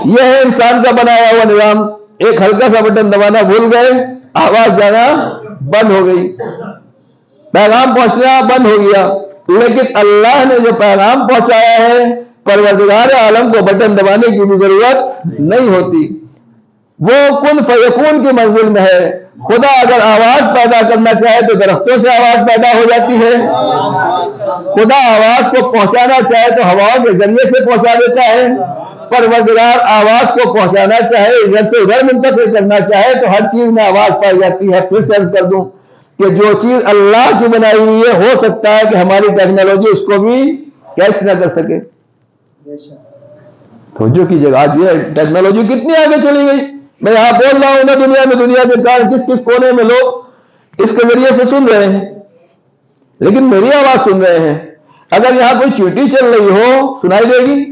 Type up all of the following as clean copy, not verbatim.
یہ ہے انسان کا بنایا ہوا نظام. ایک ہلکا سا بٹن دبانا بھول گئے, آواز جانا بند ہو گئی, پیغام پہنچنا بند ہو گیا. لیکن اللہ نے جو پیغام پہنچایا ہے, پروردگار عالم کو بٹن دبانے کی بھی ضرورت نہیں ہوتی. وہ کن فیکون کی منزل میں ہے. خدا اگر آواز پیدا کرنا چاہے تو درختوں سے آواز پیدا ہو جاتی ہے. خدا آواز کو پہنچانا چاہے تو ہواؤں کے ذریعے سے پہنچا دیتا ہے. پروردگار آواز کو پہنچانا چاہے, ادھر سے ادھر منتقل کرنا چاہے تو ہر چیز میں آواز پائی جاتی ہے. پھر سے عرض کر دوں کہ جو چیز اللہ کی بنائی ہوئی ہے, ہو سکتا ہے کہ ہماری ٹیکنالوجی اس کو بھی کیچ نہ کر سکے. توجہ کی جگہ آج یہ ٹیکنالوجی کتنی آگے چلی گئی. میں یہاں بول رہا ہوں نا, دنیا کے کس کس کونے میں لوگ اس کے ذریعے سے سن رہے ہیں, لیکن میری آواز سن رہے ہیں. اگر یہاں کوئی چیٹی چل رہی ہو سنائی دے گی.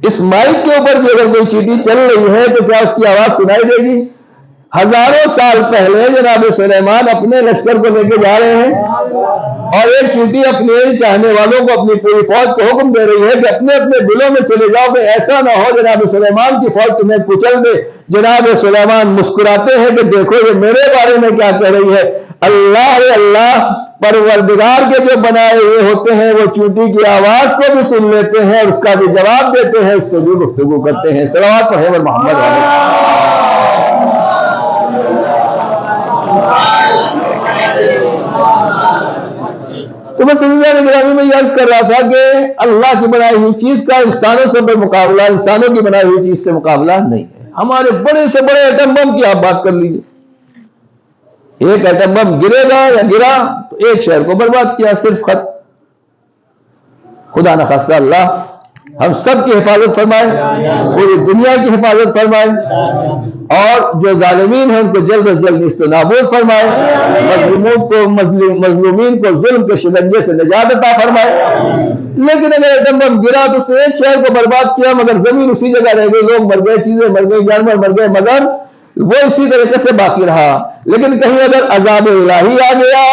اس مائک کے اوپر بھی اگر کوئی چیٹی چل رہی ہے تو کیا اس کی آواز سنائی دے گی؟ ہزاروں سال پہلے جناب سلیمان اپنے لشکر کو لے کے جا رہے ہیں, اور ایک چیٹی اپنے چاہنے والوں کو, اپنی پوری فوج کو حکم دے رہی ہے کہ اپنے اپنے دلوں میں چلے جاؤ, کہ ایسا نہ ہو جناب سلیمان کی فوج تمہیں کچل دے. جناب سلیمان مسکراتے ہیں کہ دیکھو یہ میرے بارے میں کیا کہہ رہی ہے. اللہ پروردگار کے جو بنائے ہوئے ہوتے ہیں وہ چیٹی کی آواز کو بھی سن لیتے ہیں اور اس کا بھی جواب دیتے ہیں, اس سے بھی گفتگو کرتے ہیں. صلوات پڑھیں محمد علیہ. تو میں سیدھا نگرانی میں یہ عرض کر رہا تھا کہ اللہ کی بنائی ہوئی چیز کا انسانوں سے مقابلہ, انسانوں کی بنائی ہوئی چیز سے مقابلہ نہیں ہے. ہمارے بڑے سے بڑے ایٹم بم کی آپ بات کر لیجیے, ایک ایٹم بم گرے گا یا گرا تو ایک شہر کو برباد کیا, صرف خط. خدا نخواستہ اللہ ہم سب کی حفاظت فرمائے, پوری دنیا کی حفاظت فرمائے, اور جو ظالمین ہیں ان کو جلد از جلد نیست و نابود فرمائے, مظلومین کو ظلم کے شکنجے سے نجات عطا فرمائے. لیکن اگر ایٹم بم گرا تو اس نے ایک شہر کو برباد کیا, مگر زمین اسی جگہ رہ گئی, لوگ مر گئے, چیزیں مر گئی, جانور مر گئے, مگر وہ اسی طریقے سے باقی رہا. لیکن کہیں اگر عذاب الہی آ گیا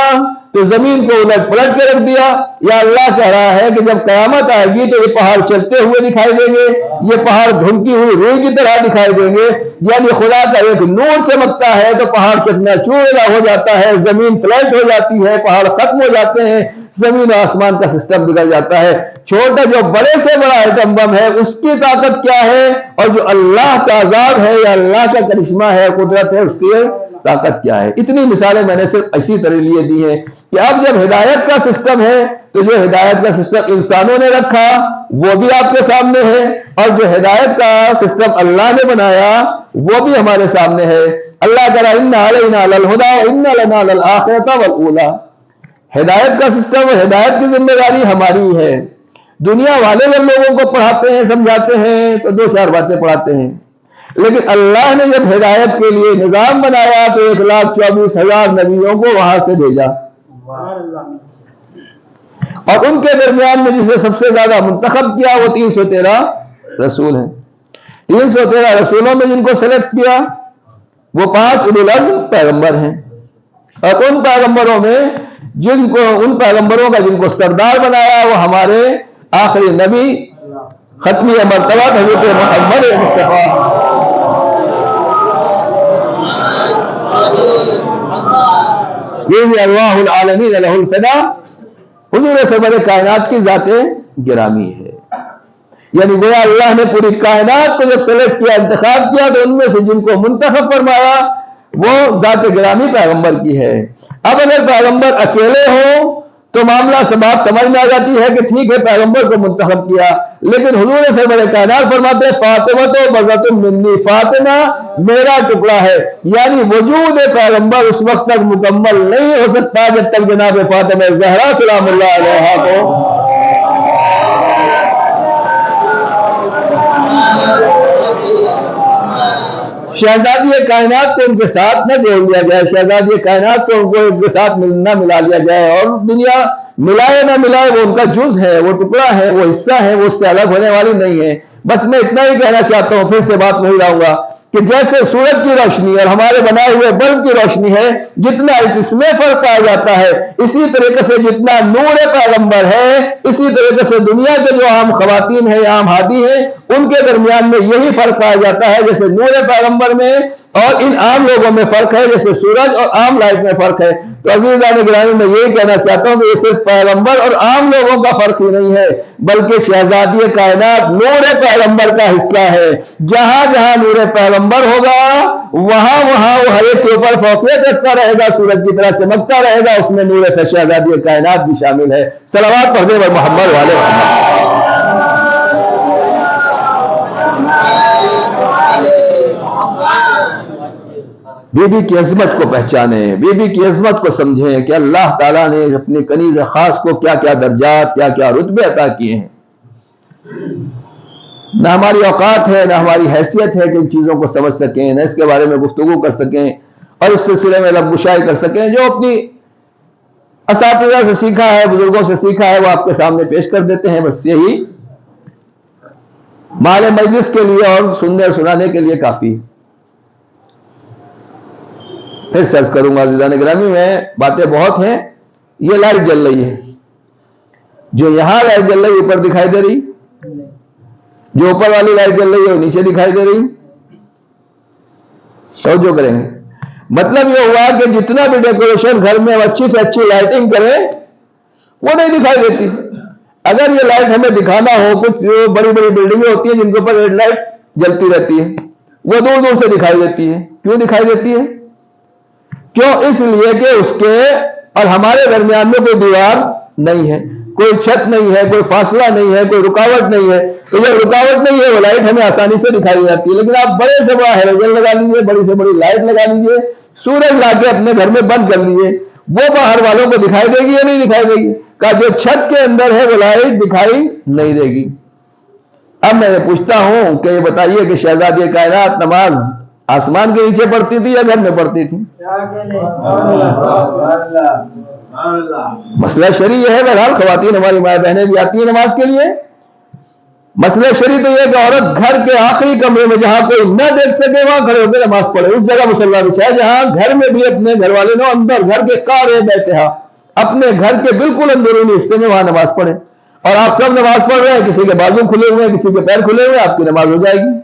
تو زمین کو الٹ پلٹ کے رکھ دیا. یا اللہ کہہ رہا ہے کہ جب قیامت آئے گی تو یہ پہاڑ چلتے ہوئے دکھائی دیں گے, یہ پہاڑ دھنکی ہوئی روئی کی طرح دکھائی دیں گے. یعنی خدا کا ایک نور چمکتا ہے تو پہاڑ چکنا چور ہو جاتا ہے, زمین فلیٹ ہو جاتی ہے, پہاڑ ختم ہو جاتے ہیں, زمین و آسمان کا سسٹم بگڑ جاتا ہے. چھوٹا جو بڑے سے بڑا ایٹم بم ہے اس کی طاقت کیا ہے, اور جو اللہ کا عذاب ہے یا اللہ کا کرشمہ ہے, قدرت ہے, اس کی طاقت کیا ہے. اتنی مثالیں میں نے صرف اسی طرح لیے دی ہیں کہ اب جب ہدایت کا سسٹم ہے تو جو ہدایت کا سسٹم انسانوں نے رکھا وہ بھی آپ کے سامنے ہے, اور جو ہدایت کا سسٹم اللہ نے بنایا وہ بھی ہمارے سامنے ہے. اللہ تعالیٰ ان علینا للہدی ان لنا للآخرۃ والأولی. ہدایت کا سسٹم اور ہدایت کی ذمہ داری ہماری ہے. دنیا والے جب لوگوں کو پڑھاتے ہیں سمجھاتے ہیں تو 2-4 باتیں پڑھاتے ہیں, لیکن اللہ نے جب ہدایت کے لیے نظام بنایا تو 1,24,000 نبیوں کو وہاں سے بھیجا, اور ان کے درمیان میں جسے سب سے زیادہ منتخب کیا وہ 313 رسول ہیں. 313 رسولوں میں جن کو سلیکٹ کیا وہ 5 اولو العزم پیغمبر ہیں, اور ان پیغمبروں میں ان پیغمبروں کا جن کو سردار بنایا وہ ہمارے آخری نبی ختمی مرتبہ حضرت محمد مصطفیٰ. یہ اللہ العالمین لہ الفدا, حضور سرور کائنات کی ذات گرامی ہے. یعنی گویا اللہ نے پوری کائنات کو جب سلیکٹ کیا, انتخاب کیا, تو ان میں سے جن کو منتخب فرمایا وہ ذات گرامی پیغمبر کی ہے. اب اگر پیغمبر اکیلے ہوں تو معاملہ سے بات سمجھ میں آ جاتی ہے کہ ٹھیک ہے پیغمبر کو منتخب کیا, لیکن حضور سرور کائنات فرماتے ہیں فاطمہ تو بضعۃ منی, فاطمہ میرا ٹکڑا ہے. یعنی وجود پیغمبر اس وقت تک مکمل نہیں ہو سکتا جب تک جناب فاطمہ زہرا سلام اللہ علیہا کو شہزادی کائنات کو ان کے ساتھ نہ جوڑ لیا جائے, شہزادی کائنات کو ان کو ان کے ساتھ نہ ملا لیا جائے, اور دنیا ملائے نہ ملائے وہ ان کا جز ہے, وہ ٹکڑا ہے, وہ حصہ ہے, وہ اس سے الگ ہونے والی نہیں ہے. بس میں اتنا ہی کہنا چاہتا ہوں, پھر سے بات وہی لاؤں گا کہ جیسے سورج کی روشنی اور ہمارے بنائے ہوئے بلب کی روشنی ہے، جتنا اس میں فرق پایا جاتا ہے، اسی طریقے سے جتنا نور پیغمبر ہے، اسی طریقے سے دنیا کے جو عام خواتین ہیں، عام ہادی ہیں، ان کے درمیان میں یہی فرق پایا جاتا ہے، جیسے نور پیغمبر میں اور ان عام لوگوں میں فرق ہے، جیسے سورج اور عام لائٹ میں فرق ہے۔ تو عزیزان گرامی، میں یہی کہنا چاہتا ہوں کہ یہ صرف پیغمبر اور عام لوگوں کا فرق ہی نہیں ہے، بلکہ شہزادی کائنات نور پیغمبر کا حصہ ہے۔ جہاں جہاں نور پیغمبر ہوگا وہاں وہاں وہ ہر ایک کے اوپر فوقیت رکھتا رہے گا، سورج کی طرح چمکتا رہے گا، اس میں نور شہزادی کائنات بھی شامل ہے۔ صلوات پڑھنے پر محمد والے محمد۔ بی بی کی عظمت کو پہچانیں، بی بی کی عظمت کو سمجھیں کہ اللہ تعالیٰ نے اپنی کنیز خاص کو کیا کیا درجات، کیا کیا رتبے عطا کیے ہیں۔ نہ ہماری اوقات ہے، نہ ہماری حیثیت ہے کہ ان چیزوں کو سمجھ سکیں، نہ اس کے بارے میں گفتگو کر سکیں اور اس سلسلے میں لب گشائی کر سکیں۔ جو اپنی اساتذہ سے سیکھا ہے، بزرگوں سے سیکھا ہے، وہ آپ کے سامنے پیش کر دیتے ہیں، بس یہی مال مجلس کے لیے اور سننے اور سنانے کے لیے کافی۔ پھر سرچ کروں گا عزیزان گرامی، میں باتیں بہت ہیں۔ یہ لائٹ جل رہی ہے، جو یہاں لائٹ جل رہی ہے اوپر دکھائی دے رہی، جو اوپر والی لائٹ جل رہی ہے وہ نیچے دکھائی دے رہی، توجہ کریں گے۔ مطلب یہ ہوا کہ جتنا بھی ڈیکوریشن گھر میں اچھی سے اچھی لائٹنگ کریں وہ نہیں دکھائی دیتی۔ اگر یہ لائٹ ہمیں دکھانا ہو، کچھ بڑی بڑی بلڈنگیں ہوتی ہیں جن کے اوپر ریڈ لائٹ جلتی رہتی ہے، وہ دور دور سے دکھائی دیتی ہے۔ کیوں دکھائی دیتی ہے؟ کیوں؟ اس لیے کہ اس کے اور ہمارے درمیان میں کوئی دیوار نہیں ہے، کوئی چھت نہیں ہے، کوئی فاصلہ نہیں ہے، کوئی رکاوٹ نہیں ہے۔ تو یہ رکاوٹ نہیں ہے، وہ لائٹ ہمیں آسانی سے دکھائی جاتی ہے۔ لیکن آپ بڑے سے بڑا ہیلوجن لگا لیجیے، بڑی سے بڑی لائٹ لگا لیجیے، سورج لا کے اپنے گھر میں بند کر لیجیے، وہ باہر والوں کو دکھائی دے گی یا نہیں دکھائی دے گی؟ کہ جو چھت کے اندر ہے وہ لائٹ دکھائی نہیں دے گی۔ اب میں یہ پوچھتا ہوں کہ یہ بتائیے کہ شہزادی کائنات نماز آسمان کے نیچے پڑھتی تھی یا گھر میں پڑھتی تھی؟ مسئلہ شرعی یہ ہے، بہرحال خواتین ہماری مائیں بہنیں بھی آتی ہیں نماز کے لیے۔ مسئلہ شرعی تو یہ کہ عورت گھر کے آخری کمرے میں جہاں کوئی نہ دیکھ سکے وہاں کھڑے ہو کے نماز پڑھے، اس جگہ مصلی بچھائے جہاں گھر میں بھی اپنے گھر والے نو اندر گھر کے قارئ بیتھا، اپنے گھر کے بالکل اندرونی حصے میں وہاں نماز پڑھے۔ اور آپ سب نماز پڑھ رہے ہیں، کسی کے بازو کھلے ہوئے ہیں، کسی کے پیر کھلے ہوئے ہیں، آپ کی نماز ہو جائے گی۔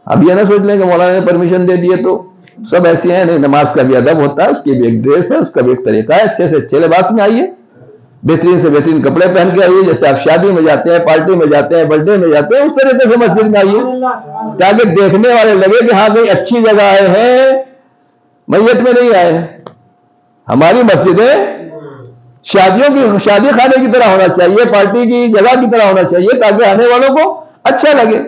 اب یہ نہ سوچ لیں کہ مولانا نے پرمیشن دے دیے تو سب ایسے ہیں، نہیں، نماز کا بھی ادب ہوتا ہے، اس کی بھی ایک ڈریس ہے، اس کا بھی ایک طریقہ ہے۔ اچھے سے اچھے لباس میں آئیے، بہترین سے بہترین کپڑے پہن کے آئیے، جیسے آپ شادی میں جاتے ہیں، پارٹی میں جاتے ہیں، برتھ ڈے میں جاتے ہیں، اس طریقے سے مسجد میں آئیے تاکہ دیکھنے والے لگے کہ ہاں کوئی اچھی جگہ آئے ہیں، میت میں نہیں آئے ہیں۔ ہماری مسجدیں شادی خانے کی طرح ہونا چاہیے، پارٹی کی جگہ کی طرح ہونا چاہیے تاکہ آنے والوں کو اچھا لگے۔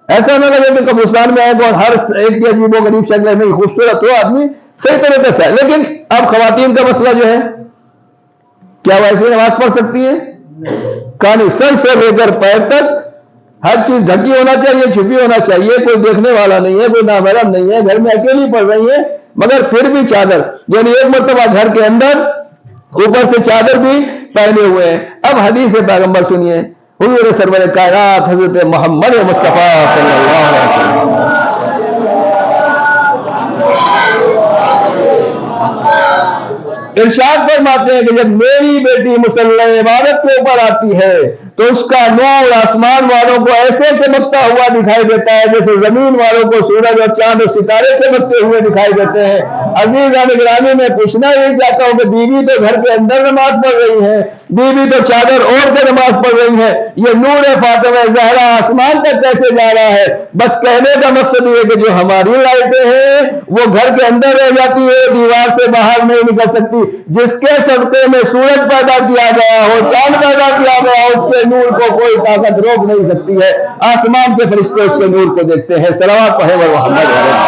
ایسا نہ لگے کہ قبرستان میں آئے تو ہر ایک کی عجیب و غریب شکل میں خوبصورت ہو آدمی، صحیح طریقے سے ہے۔ لیکن اب خواتین کا مسئلہ جو ہے، کیا وہ ایسے نماز پڑھ سکتی ہیں؟ کانی سر سے لے کر پیر تک ہر چیز ڈھکی ہونا چاہیے، چھپی ہونا چاہیے، کوئی دیکھنے والا نہیں ہے، کوئی نامحرم نہیں ہے، گھر میں اکیلی پڑھ رہی ہیں، مگر پھر بھی چادر، یعنی ایک مرتبہ گھر کے اندر اوپر سے چادر بھی پہنے ہوئے ہیں۔ اب حدیث پیغمبر سنیے، حضور سرور کائنات حضرت محمد مصطفیٰ صلی اللہ علیہ وسلم ارشاد فرماتے ہیں کہ جب میری بیٹی مصلی عبادت کے اوپر آتی ہے تو اس کا نور آسمان والوں کو ایسے چمکتا ہوا دکھائی دیتا ہے جیسے زمین والوں کو سورج اور چاند اور ستارے چمکتے ہوئے دکھائی دیتے ہیں۔ عزیزان گرامی، میں پوچھنا یہی چاہتا ہوں کہ بیوی تو گھر کے اندر نماز پڑھ رہی ہے، بیوی تو چادر اوڑھ کے نماز پڑھ رہی ہے، یہ نور فاطمہ زہرا آسمان تک کیسے جا رہا ہے؟ بس کہنے کا مقصد یہ کہ جو ہماری لائٹیں ہیں وہ گھر کے اندر رہ جاتی ہے، دیوار سے باہر نہیں نکل سکتی۔ جس کے صدقے میں سورج پیدا کیا گیا ہو، چاند پیدا کیا گیا ہو، اس کے نور کو کوئی طاقت روک نہیں سکتی ہے۔ آسمان کے فرشتے اس کے نور کو دیکھتے ہیں۔ صلوات پڑھیں محمد علیہ۔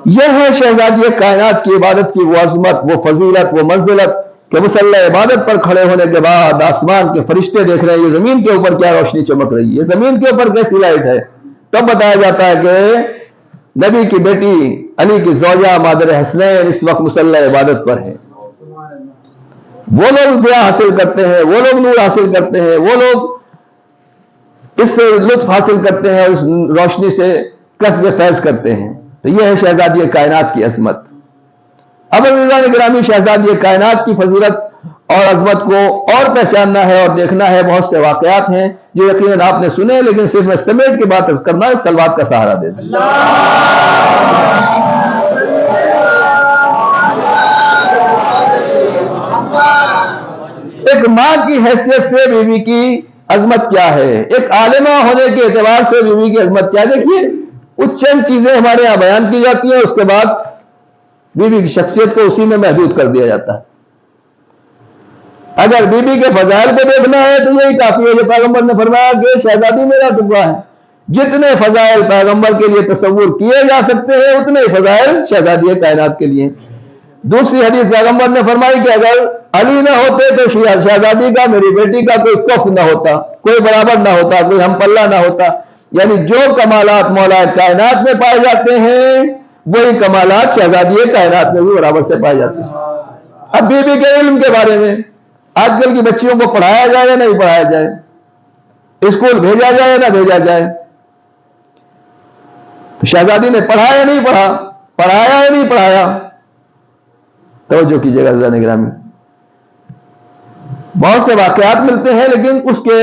یہ ہے شہزادی کائنات کی عبادت کی وہ عظمت، وہ فضیلت، وہ منزلت کہ مصلی عبادت پر کھڑے ہونے کے بعد آسمان کے فرشتے دیکھ رہے ہیں یہ زمین کے اوپر کیا روشنی چمک رہی ہے، یہ زمین کے اوپر کیسی لائٹ ہے۔ تب بتایا جاتا ہے کہ نبی کی بیٹی علی کی زوجہ مادر حسنین اس وقت مصلی عبادت پر ہے۔ وہ لوگ ضیاء حاصل کرتے ہیں، وہ لوگ نور حاصل کرتے ہیں، وہ لوگ اس سے لطف حاصل کرتے ہیں، اس روشنی سے کسب فیض کرتے ہیں. تو یہ ہے شہزادی کائنات کی عظمت. اب عزیزان گرامی، شہزادی کائنات کی فضیلت اور عظمت کو اور پہچاننا ہے اور دیکھنا ہے. بہت سے واقعات ہیں جو یقیناً آپ نے سنے، لیکن صرف میں سمیٹ کے بات کرنا ایک صلوات کا سہارا دے دوں. ایک ماں کی حیثیت سے بیوی کی عظمت کیا ہے، ایک عالمہ ہونے کے اعتبار سے بیوی کی عظمت کیا ہے. دیکھیے وہ چند چیزیں ہمارے یہاں بیان کی جاتی ہیں، اس کے بعد بیوی کی شخصیت کو اسی میں محدود کر دیا جاتا ہے. اگر بیوی کے فضائل کو دیکھنا ہے تو یہی کافی ہے جو پیغمبر نے فرمایا کہ شہزادی میرا ٹکڑا ہے. جتنے فضائل پیغمبر کے لیے تصور کیے جا سکتے ہیں اتنے فضائل شہزادی کائنات کے لیے. دوسری حدیث پیغمبر نے فرمائی کہ اگر علی نہ ہوتے تو شہزادی کا، میری بیٹی کا کوئی کف نہ ہوتا، کوئی برابر نہ ہوتا، کوئی ہم پلہ نہ ہوتا. یعنی جو کمالات مولا کائنات میں پائے جاتے ہیں وہی کمالات شہزادی کائنات میں بھی برابر سے پائے جاتے ہیں. اب بیوی کے علم کے بارے میں آج کل کی بچیوں کو پڑھایا جائے یا نہیں پڑھایا جائے، اسکول بھیجا جائے یا نہ بھیجا جائے، تو شہزادی نے پڑھا یا نہیں پڑھا، پڑھایا یا نہیں پڑھایا؟ توجہ کیجیے گا عزیزان گرامی. بہت سے واقعات ملتے ہیں لیکن اس کے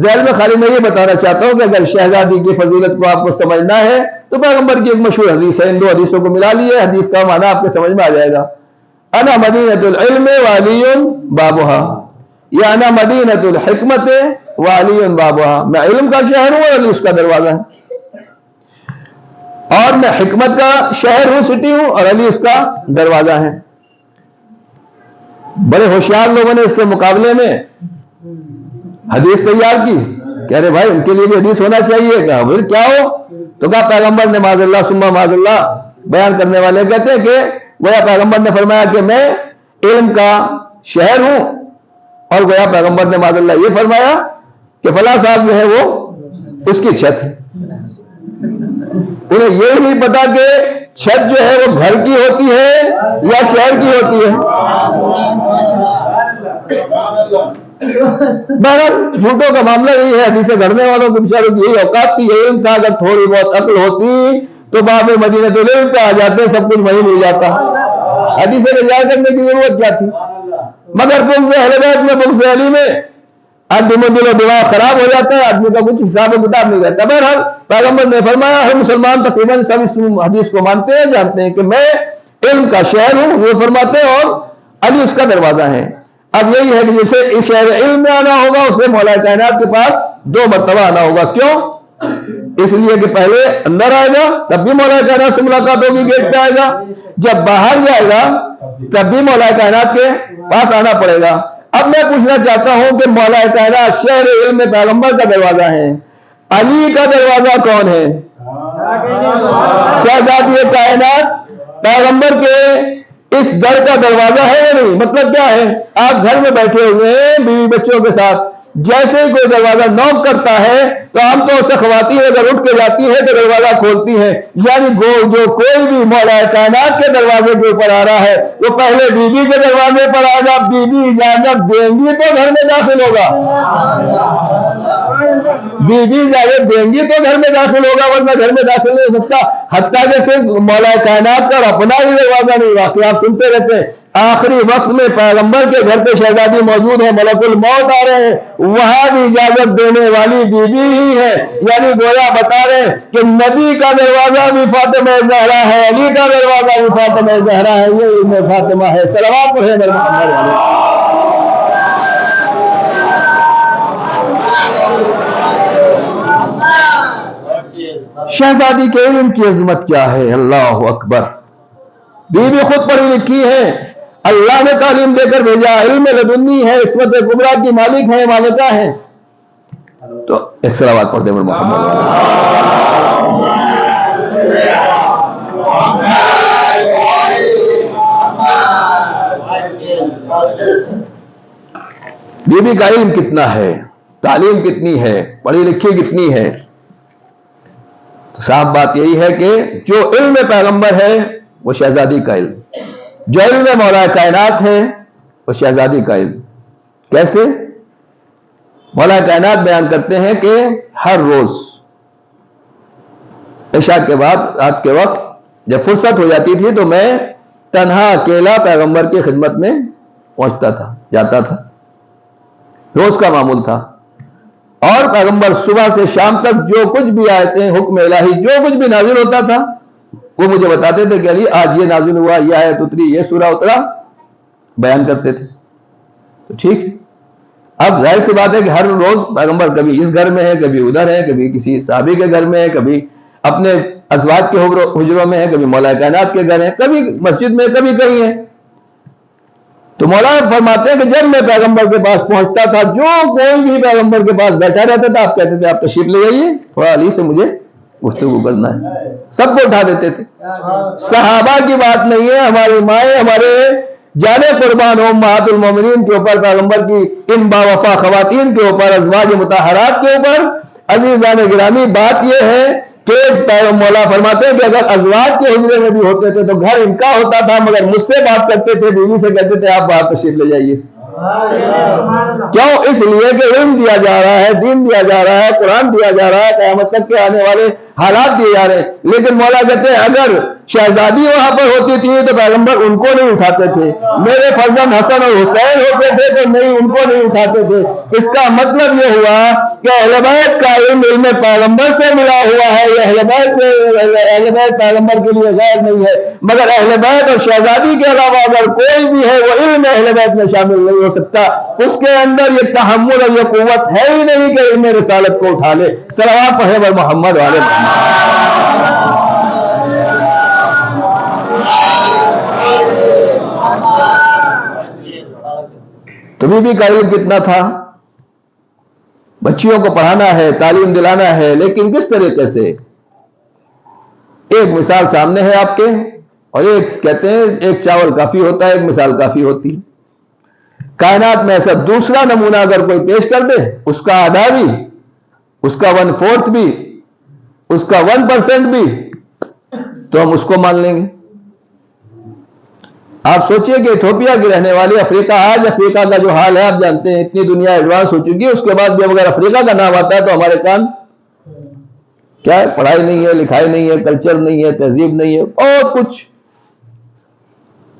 ذیل میں خالی میں یہ بتانا چاہتا ہوں کہ اگر شہزادی کی فضیلت کو آپ کو سمجھنا ہے تو پیغمبر کی ایک مشہور حدیث ہے، ان دو حدیثوں کو ملا لیے، حدیث کا معنی آپ کے سمجھ میں آ جائے گا. انا مدینۃ العلم وعلی بابها، یا انا مدینۃ الحکمت وعلی بابها، میں علم کا شہر ہوں اور علی اس کا دروازہ ہے. اور میں حکمت کا شہر ہوں، سٹی ہوں، اور علی اس کا دروازہ ہے. بڑے ہوشیار لوگوں نے اس کے مقابلے میں حدیث تیار کی کہ ارے بھائی ان کے لیے بھی حدیث ہونا چاہیے. کہا پھر کیا ہو؟ تو کہا پیغمبر نے معاذ اللہ ثم معاذ اللہ، بیان کرنے والے کہتے ہیں کہ گویا پیغمبر نے فرمایا کہ میں علم کا شہر ہوں، اور گویا پیغمبر نے معاذ اللہ یہ فرمایا کہ فلاں صاحب جو ہے وہ اس کی چھت ہے. انہیں یہ نہیں پتا کہ چھت جو ہے وہ گھر کی ہوتی ہے یا شہر کی ہوتی ہے. بہرحال جھوٹوں کا معاملہ یہی ہے. حدیث گھڑنے والوں کے بیچاروں کی یہی اوقات تھی. علم تھا، اگر تھوڑی بہت عقل ہوتی تو باب مدینہ العلم پہ آ جاتے، سب کچھ وہی مل جاتا. حدیث کا اظہار کرنے کی ضرورت کیا تھی؟ مگر بغض اہل بیت میں، بغض علی میں آدمی دل و دماغ خراب ہو جاتا ہے، آدمی کا کچھ حساب و کتاب نہیں رہتا. بہرحال پیغمبر نے فرمایا، ہر مسلمان تقریباً سب اس حدیث کو مانتے ہیں، جانتے ہیں کہ میں علم کا شہر ہوں، وہ فرماتے ہیں، اور علی اس کا دروازہ ہے. اب یہی ہے کہ جسے اس شہر علم میں آنا ہوگا اسے مولا کائنات کے پاس 2 مرتبہ آنا ہوگا. کیوں؟ اس لیے کہ پہلے اندر آئے گا تب بھی مولا کائنات سے ملاقات ہوگی، گیٹ پہ آئے گا. جب باہر جائے گا تب بھی مولا کائنات کے پاس آنا پڑے گا. اب میں پوچھنا چاہتا ہوں کہ مولا کائنات شہر علم میں پیغمبر کا دروازہ ہے، علی کا دروازہ کون ہے؟ شہزادی کائنات پیغمبر کے اس در کا دروازہ ہے یا نہیں؟ مطلب کیا ہے؟ آپ گھر میں بیٹھے ہوئے ہیں بیوی بچوں کے ساتھ، جیسے ہی کوئی دروازہ نوک کرتا ہے تو عام طور سے خواتین اگر اٹھ کے جاتی ہے تو دروازہ کھولتی ہیں. یعنی جو کوئی بھی مولا کائنات کے دروازے کے اوپر آ رہا ہے وہ پہلے بیوی کے دروازے پر آئے گا، بیوی اجازت دیں گی تو گھر میں داخل ہوگا، بیوی اجازت دیں گی تو گھر میں داخل ہوگا، ورنہ گھر میں داخل نہیں ہو سکتا. حتیٰ کہ صرف مولا کائنات کا اپنا ہی دروازہ نہیں، واقعی آپ سنتے رہتے ہیں آخری وقت میں پیغمبر کے گھر پہ شہزادی موجود ہے، ملک الموت آ رہے ہیں، وہاں بھی اجازت دینے والی بیوی ہی ہے. یعنی گویا بتا رہے ہیں کہ نبی کا دروازہ بھی فاطمہ زہرا ہے، علی کا دروازہ بھی فاطمہ زہرا ہے، یہ ابن فاطمہ ہے. صلوات پڑھیں محمد علیہ. شہزادی کے علم کی عظمت کیا ہے؟ اللہ اکبر. بیوی خود پڑھی لکھی ہے، اللہ نے تعلیم دے کر بھیجا، علم لدنی ہے، عصمت کبریٰ کی مالک ہے، مالکہ ہے. تو ایک صلوات پڑھ دیں محمد. بیوی کا علم کتنا ہے، تعلیم کتنی ہے، پڑھی لکھی کتنی ہے؟ صاف بات یہی ہے کہ جو علم پیغمبر ہے وہ شہزادی کا علم، جو علم مولا کائنات ہے وہ اور شہزادی کا علم. کیسے؟ مولا کائنات بیان کرتے ہیں کہ ہر روز عشاء کے بعد رات کے وقت جب فرصت ہو جاتی تھی تو میں تنہا اکیلا پیغمبر کی خدمت میں پہنچتا تھا، جاتا تھا. روز کا معمول تھا. اور پیغمبر صبح سے شام تک جو کچھ بھی آیتیں، حکم الہی جو کچھ بھی نازل ہوتا تھا وہ مجھے بتاتے تھے کہ علی آج یہ نازل ہوا، یہ آیت اتری، یہ سورہ اترا، بیان کرتے تھے. تو ٹھیک ہے، اب ظاہر سی بات ہے کہ ہر روز پیغمبر کبھی اس گھر میں ہے، کبھی ادھر ہے، کبھی کسی صحابی کے گھر میں ہے، کبھی اپنے ازواج کے حجروں میں ہے، کبھی مولا کائنات کے گھر ہے، کبھی مسجد میں، کبھی کہیں ہے. تو مولا فرماتے ہیں کہ جب میں پیغمبر کے پاس پہنچتا تھا، جو کوئی بھی پیغمبر کے پاس بیٹھا رہتا تھا آپ کہتے تھے آپ تشریف لے جائیے، تھوڑا علی سے مجھے گفتگو کرنا ہے. سب کو اٹھا دیتے تھے. صحابہ کی بات نہیں ہے، ہماری مائیں، ہمارے جانے قربان ہو امہات المومنین کے اوپر، پیغمبر کی ان باوفا خواتین کے اوپر، ازواج مطہرات کے اوپر. عزیزان گرامی بات یہ ہے کہ مولا فرماتے ہیں کہ اگر ازواج کے حجرے میں بھی ہوتے تھے تو گھر ان کا ہوتا تھا، مگر مجھ سے بات کرتے تھے، بیوی سے کہتے تھے آپ باہر تشریف لے جائیے. کیوں؟ اس لیے کہ علم دیا جا رہا ہے، دین دیا جا رہا ہے، قرآن دیا جا رہا ہے، قیامت تک کے آنے والے حالات دیے جا رہے ہیں. لیکن مولا کہتے ہیں اگر شہزادی وہاں پر ہوتی تھی تو پیغمبر ان کو نہیں اٹھاتے تھے. میرے فرزند حسن اور حسین ہوتے تھے تو نہیں، ان کو نہیں اٹھاتے تھے. اس کا مطلب یہ ہوا کہ اہل بیت کا علم پیغمبر سے ملا ہوا ہے. یہ اہل بیت پیغمبر کے لیے غیر نہیں ہے، مگر اہل بیت اور شہزادی کے علاوہ اگر کوئی بھی ہے وہ علم اہل بیت میں شامل نہیں ہو سکتا. اس کے اندر یہ تحمل اور یہ قوت ہے ہی نہیں کہ علم رسالت کو اٹھا لے. صلوات پڑھیں بر محمد والے محمد. تو بی کا علم کتنا تھا؟ بچیوں کو پڑھانا ہے، تعلیم دلانا ہے، لیکن کس طریقے سے؟ ایک مثال سامنے ہے آپ کے، اور ایک کہتے ہیں ایک چاول کافی ہوتا ہے، ایک مثال کافی ہوتی ہے. کائنات میں ایسا دوسرا نمونہ اگر کوئی پیش کر دے، اس کا آدھا بھی، اس کا 1/4 بھی، اس کا 1% بھی، تو ہم اس کو مان لیں گے. آپ سوچئے کہ ایتھوپیا کی رہنے والی افریقہ، آج افریقہ کا جو حال ہے آپ جانتے ہیں، اتنی دنیا ایڈوانس ہو چکی ہے، اس کے بعد بھی اگر افریقہ کا نام آتا ہے تو ہمارے کان کیا ہے؟ پڑھائی نہیں ہے، لکھائی نہیں ہے، کلچر نہیں ہے، تہذیب نہیں ہے، بہت کچھ.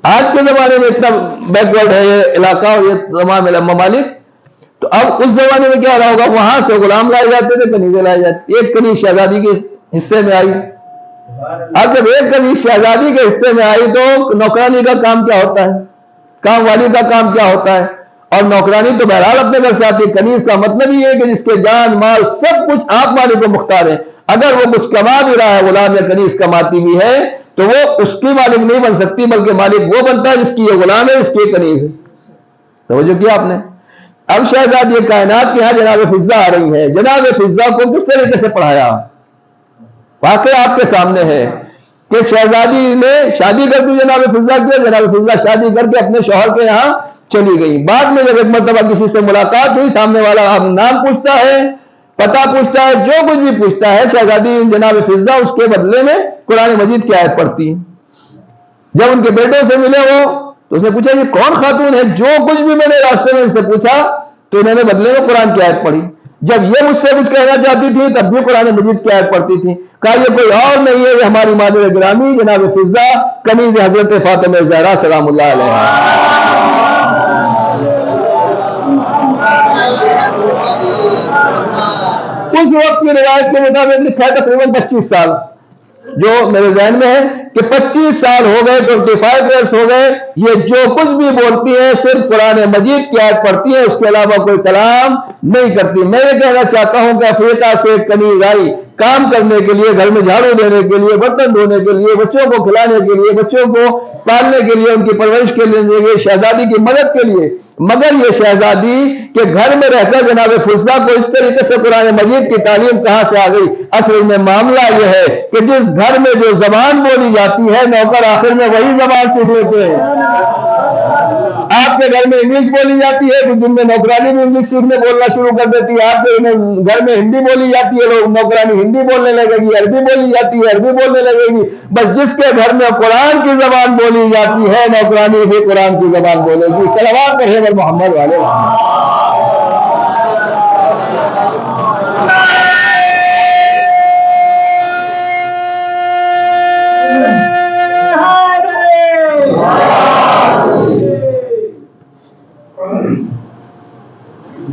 آج کے زمانے میں اتنا بیکورڈ ہے یہ علاقہ اور یہ تمام ممالک. تو اب اس زمانے میں کیا رہا ہوگا؟ وہاں سے غلام لائے جاتے تھے، کنیزیں لائے جاتی. ایک کنیز شہزادی کے حصے میں آئی. اب جب ایک کنیز شہزادی کے حصے میں آئی تو نوکرانی کا کام کیا ہوتا ہے؟ کام والی کا کام کیا ہوتا ہے؟ اور نوکرانی تو بہرحال اپنے گھر سے آتی ہے. کنیز کا مطلب یہ ہے کہ جس کے جان مال سب کچھ آپ مالک کو مختار ہیں. اگر وہ کچھ کما بھی رہا ہے، غلام یا کنیز کماتی بھی ہے، تو وہ اس کی مالک نہیں بن سکتی، بلکہ مالک وہ بنتا ہے جس کی یہ غلام ہے، اس کی یہ کنیز ہے. توجہ کیا آپ نے؟ اب شہزادی کائنات کے یہاں جناب فضہ آ رہی ہے. جناب فضہ کو کس طریقے سے پڑھایا؟ واقعہ آپ کے سامنے ہے کہ شہزادی نے شادی کر دی جناب فضہ کی. جناب فضہ شادی کر کے اپنے شوہر کے یہاں چلی گئی. بعد میں جب ایک مرتبہ کسی سے ملاقات ہوئی، سامنے والا نام پوچھتا ہے، پتہ پوچھتا ہے، جو کچھ بھی پوچھتا ہے، شہزادی جناب فضہ اس کے بدلے میں قرآن مجید کی آیت پڑھتی ہے. جب ان کے بیٹوں سے ملے وہ، تو اس نے پوچھا یہ کون خاتون ہے؟ جو کچھ بھی میں نے راستے میں ان سے پوچھا تو انہوں نے بدلے میں قرآن کی آیت پڑھی. جب یہ مجھ سے کچھ کہنا چاہتی تھی تب بھی قرآن مجید کی آیت پڑھتی تھی. کہا یہ کوئی اور نہیں ہے، یہ ہماری مادر گرامی جناب فضہ کنیز حضرت فاطمہ زہرا سلام اللہ علیہ. اس وقت کی روایت کے مطابق لکھا ہے تقریباً 25 سال، جو میرے ذہن میں ہے کہ 25 سال ہو گئے، 25 ایئرس ہو گئے. یہ جو کچھ بھی بولتی ہیں صرف قرآن مجید کی آیت پڑھتی ہیں، اس کے علاوہ کوئی کلام نہیں کرتی. میں یہ کہنا چاہتا ہوں کہ افریقہ سے ایک کنیز آئی کام کرنے کے لیے، گھر میں جھاڑو دینے کے لیے، برتن دھونے کے لیے، بچوں کو کھلانے کے لیے، بچوں کو پالنے کے لیے، ان کی پرورش کے لیے، شہزادی کی مدد کے لیے. مگر یہ شہزادی کہ گھر میں رہ کر جناب فضہ کو اس طریقے سے قرآن مجید کی تعلیم کہاں سے آ گئی؟ اصل میں معاملہ یہ ہے کہ جس گھر میں جو زبان بولی جاتی ہے، نوکر آخر میں وہی زبان سیکھ لیتے ہیں. آپ کے گھر میں انگلش بولی جاتی ہے تو دن میں نوکرانی بھی انگلش سیکھنے بولنا شروع کر دیتی ہے. آپ کے گھر میں ہندی بولی جاتی ہے، لوگ نوکرانی ہندی بولنے لگے گی. عربی بولی جاتی ہے، عربی بولنے لگے گی. بس جس کے گھر میں قرآن کی زبان بولی جاتی ہے، نوکرانی بھی قرآن کی زبان بولے گی. صلوات پڑھیں محمد والے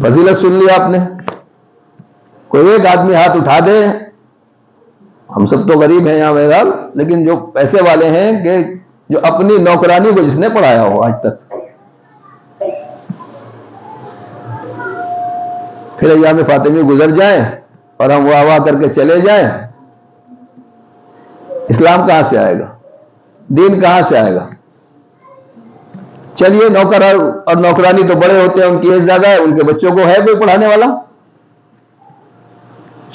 فضیلت سن لی آپ نے. کوئی ایک آدمی ہاتھ اٹھا دے. ہم سب تو غریب ہیں یہاں بہرحال، لیکن جو پیسے والے ہیں کہ جو اپنی نوکرانی کو جس نے پڑھایا ہو آج تک. پھر ایام فاطمی گزر جائیں اور ہم واہ واہ کر کے چلے جائیں. اسلام کہاں سے آئے گا؟ دین کہاں سے آئے گا؟ چلیے نوکر اور نوکرانی تو بڑے ہوتے ہیں، ان کی ایج زیادہ ہے، ان کے بچوں کو ہے کوئی پڑھانے والا؟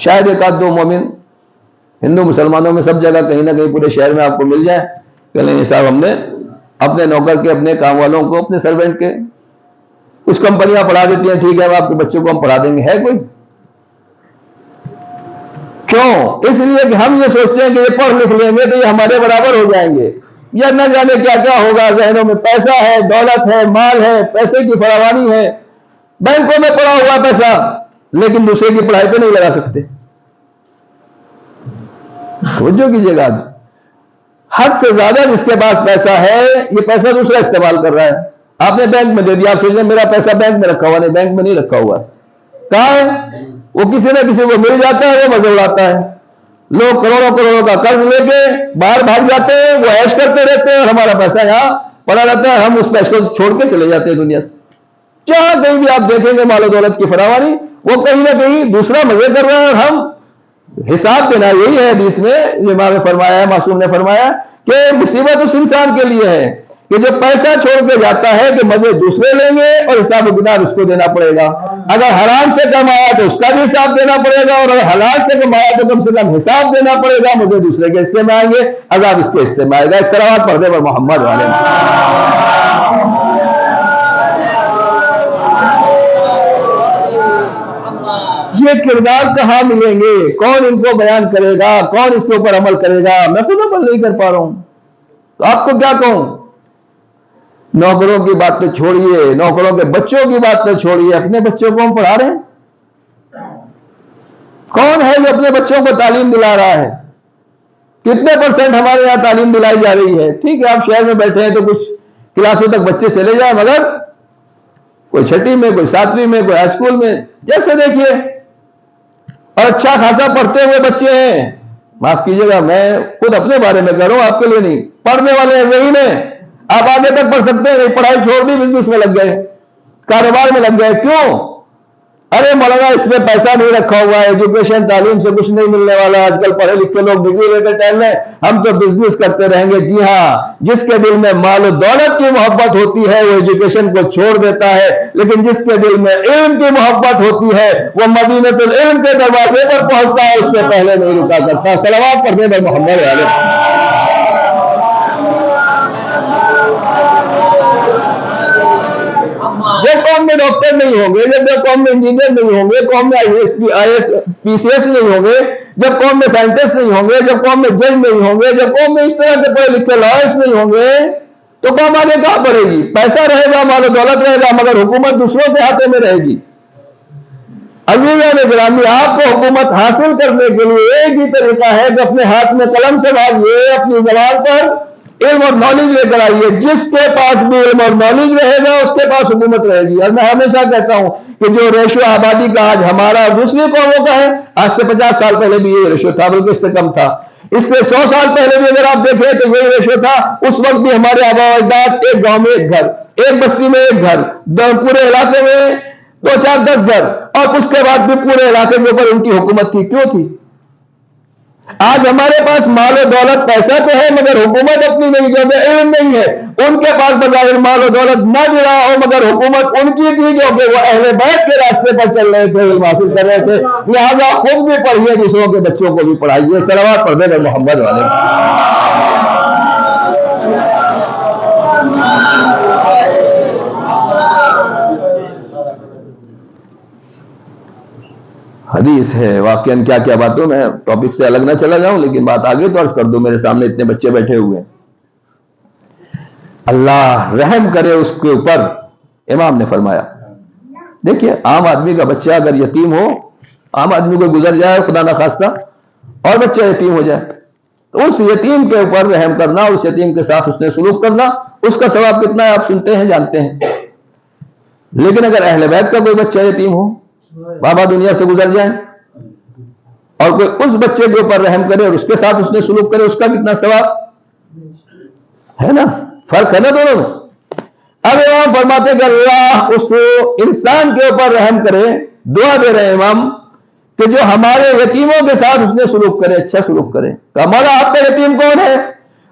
شاید ایک آدھ دو مومن ہندو مسلمانوں میں سب جگہ کہیں نہ کہیں پورے شہر میں آپ کو مل جائے کہ نہیں صاحب ہم نے اپنے نوکر کے، اپنے کام والوں کو، اپنے سرونٹ کے، کچھ کمپنیاں پڑھا دیتی ہیں، ٹھیک ہے آپ کے بچوں کو ہم پڑھا دیں گے. ہے کوئی؟ کیوں؟ اس لیے کہ ہم یہ سوچتے ہیں کہ یہ پڑھ لکھ لیں گے تو یہ ہمارے برابر ہو جائیں گے، یا نہ جانے کیا کیا ہوگا. ذہنوں میں پیسہ ہے، دولت ہے، مال ہے، پیسے کی فراوانی ہے، بینکوں میں پڑا ہوا پیسہ، لیکن دوسرے کی پڑھائی پہ نہیں لگا سکتے. توجہ کیجیے گا، حد سے زیادہ جس کے پاس پیسہ ہے یہ پیسہ دوسرا استعمال کر رہا ہے. آپ نے بینک میں دے دیا، آپ سوچ رہے ہیں میرا پیسہ بینک میں رکھا ہوا. نہیں، بینک میں نہیں رکھا ہوا ہے. کہاں ہے؟ وہ کسی نہ کسی کو مل جاتا ہے، وہ مزے اڑاتا ہے. لوگ کروڑوں کروڑوں کا قرض لے کے باہر بھاگ جاتے ہیں، وہ عیش کرتے رہتے ہیں، اور ہمارا پیسہ یہاں پڑا رہتا ہے. ہم اس پیسے کو چھوڑ کے چلے جاتے ہیں دنیا سے. جہاں کہیں بھی آپ دیکھیں گے مال و دولت کی فراوانی، وہ کہیں نہ کہیں دوسرا مزے کر رہا ہے، اور ہم حساب دینا. یہی ہے حدیث میں امام نے فرمایا ہے، معصوم نے فرمایا کہ مصیبت اس انسان کے لیے ہے کہ جو پیسہ چھوڑ کے جاتا ہے کہ مزے دوسرے لیں گے اور حساب و کتاب اس کو دینا پڑے گا. اگر حرام سے کمایا تو اس کا بھی حساب دینا پڑے گا، اور اگر حلال سے کمایا تو کم سے کم حساب دینا پڑے گا. مجھے دوسرے کے حصے میں آئیں گے، عذاب اس کے حصے میں آئے گا. ایک صلوات پڑھ دے پر محمد والے. یہ کردار کہاں ملیں گے؟ کون ان کو بیان کرے گا؟ کون اس کے اوپر عمل کرے گا؟ میں خود عمل نہیں کر پا رہا ہوں تو آپ کو کیا کہوں؟ نوکروں کی بات پہ چھوڑیے، نوکروں کے بچوں کی بات پہ چھوڑیے، اپنے بچوں کو ہم پڑھا رہے ہیں. کون ہے جو اپنے بچوں کو تعلیم دلا رہا ہے؟ کتنے % ہمارے یہاں تعلیم دلائی جا رہی ہے؟ ٹھیک ہے آپ شہر میں بیٹھے ہیں تو کچھ کلاسوں تک بچے چلے جائیں، مگر کوئی 6ٹھی میں، کوئی 7ویں میں، کوئی ہائی اسکول میں، جیسے دیکھیے، اور اچھا خاصا پڑھتے ہوئے بچے ہیں. معاف کیجیے گا میں خود اپنے بارے میں کہہ رہا ہوں، آپ کے لیے نہیں. پڑھنے والے ہیں، ذہین ہیں، آپ آگے تک پڑھ سکتے ہیں. پڑھائی چھوڑ دی، بزنس میں لگ گئے، کاروبار میں لگ گئے. کیوں؟ ارے مولانا اس میں پیسہ نہیں رکھا ہوا ہے، ایجوکیشن تعلیم سے کچھ نہیں ملنے والا. آج کل پڑھے لکھے لوگ ڈگری لے کے ٹہل رہے ہیں، ہم تو بزنس کرتے رہیں گے. جی ہاں، جس کے دل میں مال و دولت کی محبت ہوتی ہے وہ ایجوکیشن کو چھوڑ دیتا ہے، لیکن جس کے دل میں علم کی محبت ہوتی ہے وہ مدینۃ العلم کے دروازے پر پہنچتا ہے، اس سے پہلے نہیں رکا کرتا. صلوات پڑھنے میں محمد علیہ. جب قوم میں ڈاکٹر نہیں ہوں گے، جب قوم میں انجینئر نہیں ہوں گے، قوم میں IAS نہیں ہوں گے، جب قوم میں سائنٹسٹ نہیں ہوں گے، جب قوم میں جج نہیں ہوں گے، جب قوم میں اس طرح کے پڑھے لکھے لائرز نہیں ہوں گے، تو قوم آگے کہاں بڑھے گی؟ پیسہ رہے گا، مال و دولت رہے گا، مگر حکومت دوسروں کے ہاتھوں میں رہے گی. عزیزان گرامی، آپ کو حکومت حاصل کرنے کے لیے ایک ہی طریقہ ہے کہ اپنے ہاتھ میں قلم سے بھاگیے، اپنی زبان پر علم اور نالج لے کر آئیے. جس کے پاس بھی علم اور نالج رہے گا اس کے پاس حکومت رہے گی. اور میں ہمیشہ کہتا ہوں کہ جو ریشو آبادی کا آج ہمارا اور دوسری قوموں کا ہے، آج سے 50 سال پہلے بھی یہ ریشو تھا، بلکہ اس سے کم تھا. اس سے 100 سال پہلے بھی اگر آپ دیکھیں تو یہی ریشو تھا. اس وقت بھی ہمارے آبا و اجداد ایک گاؤں میں ایک گھر، ایک بستی میں ایک گھر، پورے علاقے میں 2 4 10 گھر، اور اس کے بعد بھی پورے علاقے کے اوپر ان کی حکومت تھی. کیوں تھی؟ آج ہمارے پاس مال و دولت پیسہ تو ہے، مگر حکومت اپنی نہیں، جو علم نہیں ہے. ان کے پاس بظاہر مال و دولت نہ بھی رہا ہو، مگر حکومت ان کی تھی، جو کہ وہ اہل بیت کے راستے پر چل رہے تھے، علم حاصل کر رہے تھے. لہذا خود بھی پڑھیے، دوسروں کے بچوں کو بھی پڑھائیے. صلوات پڑھ دیں محمد والے. حدیث ہے واقعاً کیا کیا باتوں میں ٹاپک سے الگ نہ چلا جاؤں، لیکن بات آگے تو عرض کر دوں، میرے سامنے اتنے بچے بیٹھے ہوئے ہیں. اللہ رحم کرے اس کے اوپر. امام نے فرمایا دیکھیے عام آدمی کا بچہ اگر یتیم ہو، عام آدمی کو گزر جائے خدا نہ خواستہ اور بچہ یتیم ہو جائے، تو اس یتیم کے اوپر رحم کرنا، اس یتیم کے ساتھ اس نے سلوک کرنا، اس کا ثواب کتنا ہے آپ سنتے ہیں جانتے ہیں. لیکن اگر اہل بیت کا کوئی بچہ یتیم ہو، بابا دنیا سے گزر جائے، اور کوئی اس بچے کے اوپر رحم کرے اور اس کے ساتھ اس نے سلوک کرے، اس کا کتنا ثواب ہے نا. فرق ہے نا دونوں میں. اب امام فرماتے کہ اللہ اس انسان کے اوپر رحم کرے. دعا دے رہے ہیں امام کہ جو ہمارے یتیموں کے ساتھ اس نے سلوک کرے، اچھا سلوک کرے. کہ ہمارا آپ کا یتیم کون ہے؟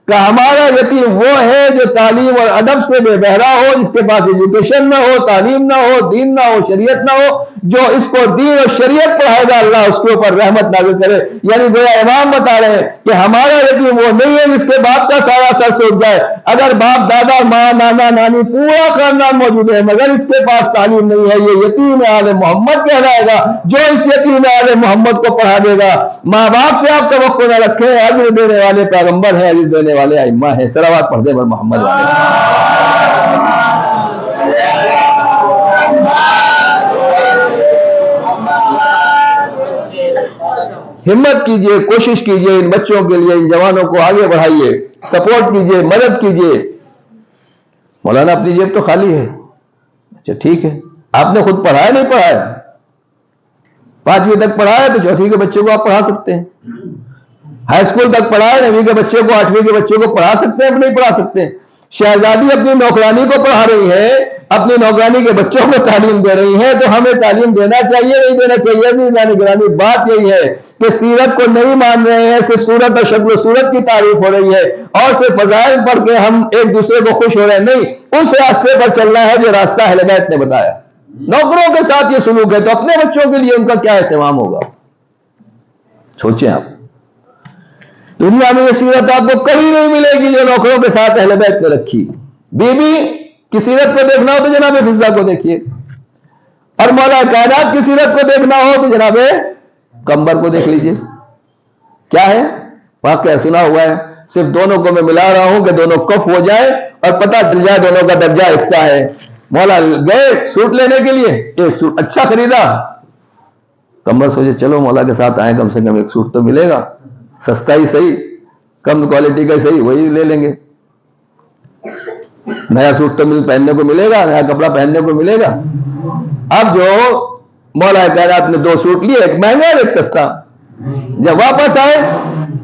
کہ ہمارا یتیم وہ ہے جو تعلیم اور ادب سے بے بہرا ہو، جس کے پاس ایجوکیشن نہ ہو، تعلیم نہ ہو، دین نہ ہو، شریعت نہ ہو. جو اس کو دین اور شریعت پڑھائے گا اللہ اس کے اوپر رحمت نازل کرے. یعنی گویا امام بتا رہے ہیں کہ ہمارا یتیم وہ نہیں ہے جس کے باپ کا سارا سر سوچ جائے. اگر باپ، دادا، ماں، نانا، نانی پورا خاندان موجود ہے مگر اس کے پاس تعلیم نہیں ہے، یہ یتیم آل محمد کہلائے گا. جو اس یتیم آل محمد کو پڑھا دے گا، ماں باپ سے آپ توقع نہ رکھیں، اجر دینے والے پیغمبر ہیں، اجر دینے والے ائمہ ہیں. صلوات پڑھ دیں بر محمد والے. ہمت کیجئے، کوشش کیجئے، ان بچوں کے لیے، ان جوانوں کو آگے بڑھائیے، سپورٹ کیجئے، مدد کیجئے. مولانا اپنی جیب تو خالی ہے. اچھا ٹھیک ہے، آپ نے خود پڑھایا نہیں پڑھایا؟ 5ویں تک پڑھایا تو 4تھی کے بچے کو آپ پڑھا سکتے ہیں. ہائی اسکول تک پڑھایا، 9ویں کے بچے کو، 8ویں کے بچے کو پڑھا سکتے ہیں، اب نہیں پڑھا سکتے. شہزادی اپنی نوکرانی کو پڑھا رہی ہے، اپنی نوکرانی کے بچوں کو تعلیم دے رہی ہیں، تو ہمیں تعلیم دینا چاہیے نہیں دینا چاہیے؟ عزیزان گرامی بات یہی ہے کہ سیرت کو نہیں مان رہے ہیں، صرف صورت اور شکل و صورت کی تعریف ہو رہی ہے اور صرف فضائل پڑھ کے ہم ایک دوسرے کو خوش ہو رہے ہیں. نہیں، اس راستے پر چلنا ہے جو راستہ اہل بیت نے بتایا. نوکروں کے ساتھ یہ سلوک ہے تو اپنے بچوں کے لیے ان کا کیا اہتمام ہوگا؟ سوچیں آپ. دنیا میں یہ سیرت آپ کو کہیں نہیں ملے گی جو نوکروں کے ساتھ اہل بیت نے رکھی. بی بی کی سیرت کو دیکھنا ہو تو جناب فضہ کو دیکھیے، اور مولا کائنات کی سیرت کو دیکھنا ہو تو جناب قمر کو دیکھ لیجئے. کیا ہے واقعہ سنا ہوا ہے. صرف دونوں کو میں ملا رہا ہوں کہ دونوں کف ہو جائے اور پتہ چل جائے دونوں کا درجہ یکساں ہے. مولا گئے سوٹ لینے کے لیے، ایک سوٹ اچھا خریدا. قمر سوچے چلو مولا کے ساتھ آئیں، کم سے کم ایک سوٹ تو ملے گا، سستا ہی صحیح، کم کوالٹی کا صحیح، وہی لے لیں گے. نیا سوٹ تو پہننے کو ملے گا، نیا کپڑا پہننے کو ملے گا. اب جو مولا کائنات نے 2 سوٹ لیے، ایک مہنگا اور ایک سستا. جب واپس آئے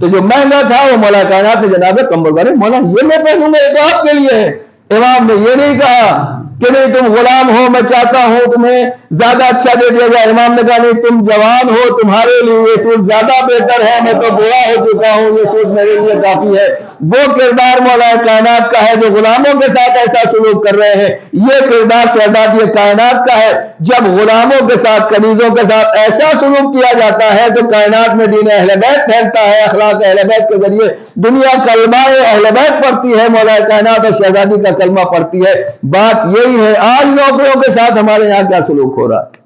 تو جو مہنگا تھا وہ مولا کائنات نے جناب قمر کرے مولا یہ میں پہنوں گا، یہ تو آپ کے لیے ہے. امام نے یہ نہیں کہا کہ نہیں تم غلام ہو، میں چاہتا ہوں تمہیں زیادہ اچھا دے دیا جائے. امام نے کہا نہیں، تم جوان ہو، تمہارے لیے یہ سوٹ زیادہ بہتر ہے، میں تو بوڑھا ہو چکا ہوں، یہ سوٹ میرے لیے کافی ہے. وہ کردار مولا کائنات کا ہے جو غلاموں کے ساتھ ایسا سلوک کر رہے ہیں. یہ کردار شہزادی کائنات کا ہے. جب غلاموں کے ساتھ، کنیزوں کے ساتھ ایسا سلوک کیا جاتا ہے تو کائنات میں دین اہل بیت پھیلتا ہے. اخلاق اہل بیت کے ذریعے دنیا کلمہ اہل بیت پڑھتی ہے، مولا کائنات اور شہزادی کا کلمہ پڑھتی ہے. بات یہی ہے. آج نوکروں کے ساتھ ہمارے یہاں کیا سلوک ہو رہا ہے؟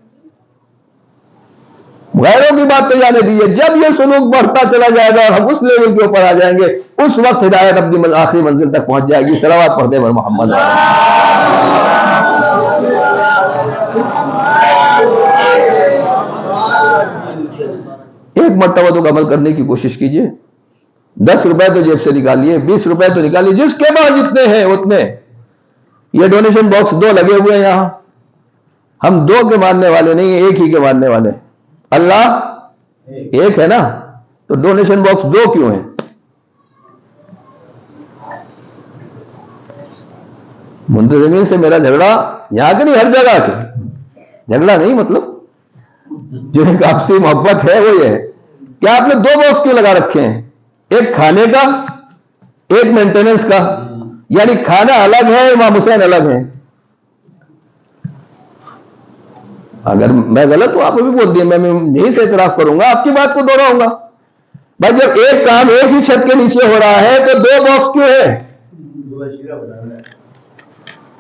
غیروں کی بات تو جانے دیجیے. جب یہ سلوک بڑھتا چلا جائے گا اور ہم اس لیول کے اوپر آ جائیں گے، اس وقت ہدایت اپنی آخری منزل تک پہنچ جائے گی. صلوات پڑھ دیں بر محمد. ایک مرتبہ تو عمل کرنے کی کوشش کیجیے. 10 روپے تو جیب سے نکالیے، 20 روپے تو نکالیے، جس کے پاس جتنے ہیں اتنے. یہ ڈونیشن باکس 2 لگے ہوئے ہیں یہاں. ہم 2 کے ماننے والے نہیں ہیں، ایک ہی کے ماننے والے. اللہ ایک ہے نا، تو ڈونیشن باکس 2 کیوں ہیں؟ منتظمین سے میرا جھگڑا یہاں کے نہیں، ہر جگہ کے جھگڑا نہیں، مطلب جو ایک آپسی محبت ہے وہ یہ ہے کہ آپ نے 2 باکس کیوں لگا رکھے ہیں؟ ایک کھانے کا، ایک مینٹیننس کا. یعنی کھانا الگ ہے، امام حسین الگ ہیں. اگر میں غلط ہوں آپ بھی بول دیے، میں یہیں سے اعتراف کروں گا، آپ کی بات کو دوہراؤں گا. بھائی جب ایک کام ایک ہی چھت کے نیچے ہو رہا ہے تو 2 باکس کیوں ہے؟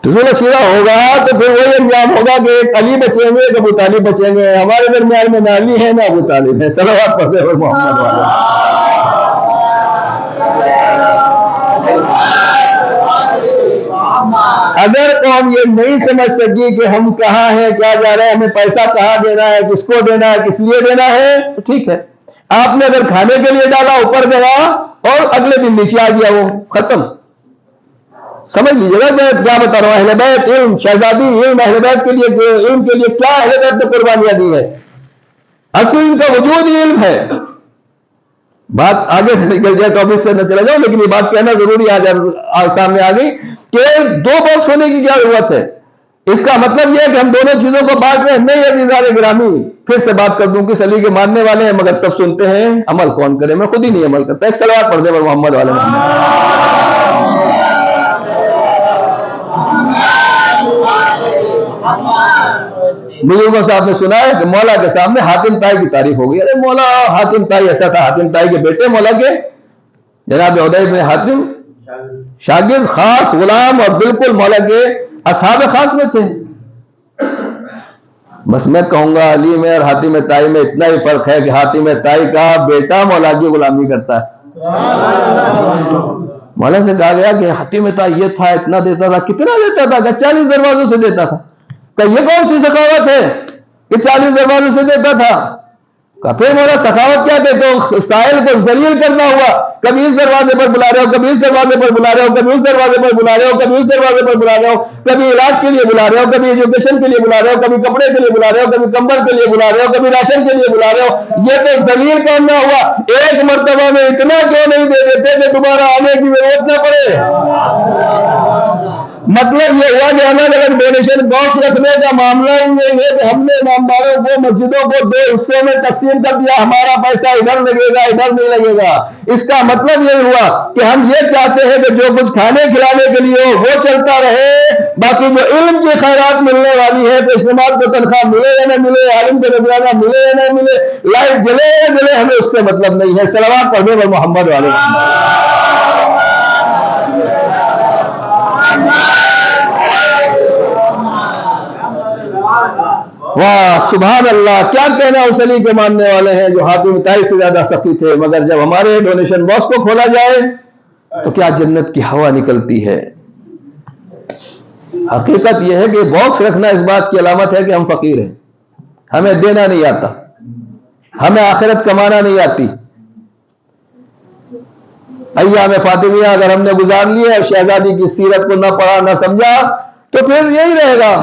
ٹھیک شیرہ ہوگا تو پھر وہی انجام ہوگا کہ ایک علی بچیں گے ایک ابو طالب بچیں گے. ہمارے درمیان میں نہ علی ہے نہ ابو طالب ہے. صلوات پڑھتے ہوئے محمد والے. اگر قوم یہ نہیں سمجھ سکی کہ ہم کہاں ہیں کیا جا رہے ہیں ہمیں پیسہ کہاں دینا ہے کس کو دینا ہے کس لیے دینا ہے تو ٹھیک ہے. آپ نے اگر کھانے کے لیے ڈالا اوپر گیا اور اگلے دن نیچے آ گیا وہ ختم. سمجھ لیجیے گا میں کیا بتا رہا ہوں. اہل بیت علم شہزادی علم اہل بیت کے لیے علم کے لیے کیا اہل بیت نے قربانیاں دی ہے. اصل ان کا وجود ہی علم ہے. بات آگے نکل جائے ٹاپک سے نہ چلا جاؤ لیکن یہ بات کہنا ضروری سامنے آ گئی کہ دو باکس ہونے کی کیا ضرورت ہے. اس کا مطلب یہ ہے کہ ہم دونوں چیزوں کو بانٹ رہے ہیں. نہیں عزیزان گرامی پھر سے بات کر دوں کہ علی کے ماننے والے ہیں مگر سب سنتے ہیں عمل کون کرے. میں خود ہی نہیں عمل کرتا. ایک صلوات پڑھ دے محمد والے بزرگوں سے آپ نے سنا ہے کہ مولا کے سامنے حاتم طائی کی تعریف ہو گئی. ارے مولا حاتم طائی ایسا تھا. حاتم طائی کے بیٹے مولا کے جناب عدی بن حاتم شاگرد خاص غلام اور بالکل مولا کے اصحاب خاص میں تھے. بس میں کہوں گا علی میں اور حاتم طائی میں اتنا ہی فرق ہے کہ حاتم طائی کا بیٹا مولا کی غلامی کرتا ہے. مولا سے کہا گیا کہ حاتم طائی یہ تھا اتنا دیتا تھا. کتنا دیتا تھا؟ کہ 40 دروازوں سے دیتا تھا. کہ یہ کون سی سخاوت ہے کہ 40 دروازوں سے دیتا تھا؟ کہ پھر مولا سخاوت کیا کہ تو سائل کو ذلیل کرنا ہوا. کبھی اس دروازے پر بلا رہے ہو کبھی اس دروازے پر بلا رہے ہو کبھی اس دروازے پر بلا رہے ہو کبھی اس دروازے پر بلا رہے ہو کبھی علاج کے لیے بلا رہے ہو کبھی ایجوکیشن کے لیے بلا رہے ہو کبھی کپڑے کے لیے بلا رہے ہو کبھی کمبل کے لیے بلا رہے ہو کبھی راشن کے لیے بلا رہے ہو. یہ تو ذلیل کرنا ہوا. ایک مرتبہ میں اتنا کیوں نہیں دے دیتے کہ دوبارہ آنے کی ضرورت نہ پڑے. مطلب یہ ہوا کہ الگ الگ ڈونیشن باکس رکھنے کا معاملہ ہی یہ ہے کہ ہم نے ایمانداروں کو مسجدوں کو 2 حصوں میں تقسیم کر دیا. ہمارا پیسہ ادھر لگے گا ادھر نہیں لگے گا. اس کا مطلب یہ ہوا کہ ہم یہ چاہتے ہیں کہ جو کچھ کھانے کھلانے کے لیے ہو وہ چلتا رہے. باقی جو علم کی خیرات ملنے والی ہے تو اجتماع کو تنخواہ ملے یا نہ ملے عالم کو نذرانہ ملے یا نہ ملے لائٹ جلے یا جلے ہمیں اس سے مطلب نہیں ہے. صلوات پڑھنے پر محمد والے واہ سبحان اللہ. کیا کہنا اس علی کے ماننے والے ہیں جو حاتم طائی سے زیادہ سخی تھے مگر جب ہمارے ڈونیشن باکس کو کھولا جائے تو کیا جنت کی ہوا نکلتی ہے. حقیقت یہ ہے کہ باکس رکھنا اس بات کی علامت ہے کہ ہم فقیر ہیں. ہمیں دینا نہیں آتا ہمیں آخرت کمانا نہیں آتی. ایام فاطمیہ اگر ہم نے گزار لیے اور شہزادی کی سیرت کو نہ پڑھا نہ سمجھا تو پھر یہی رہے گا.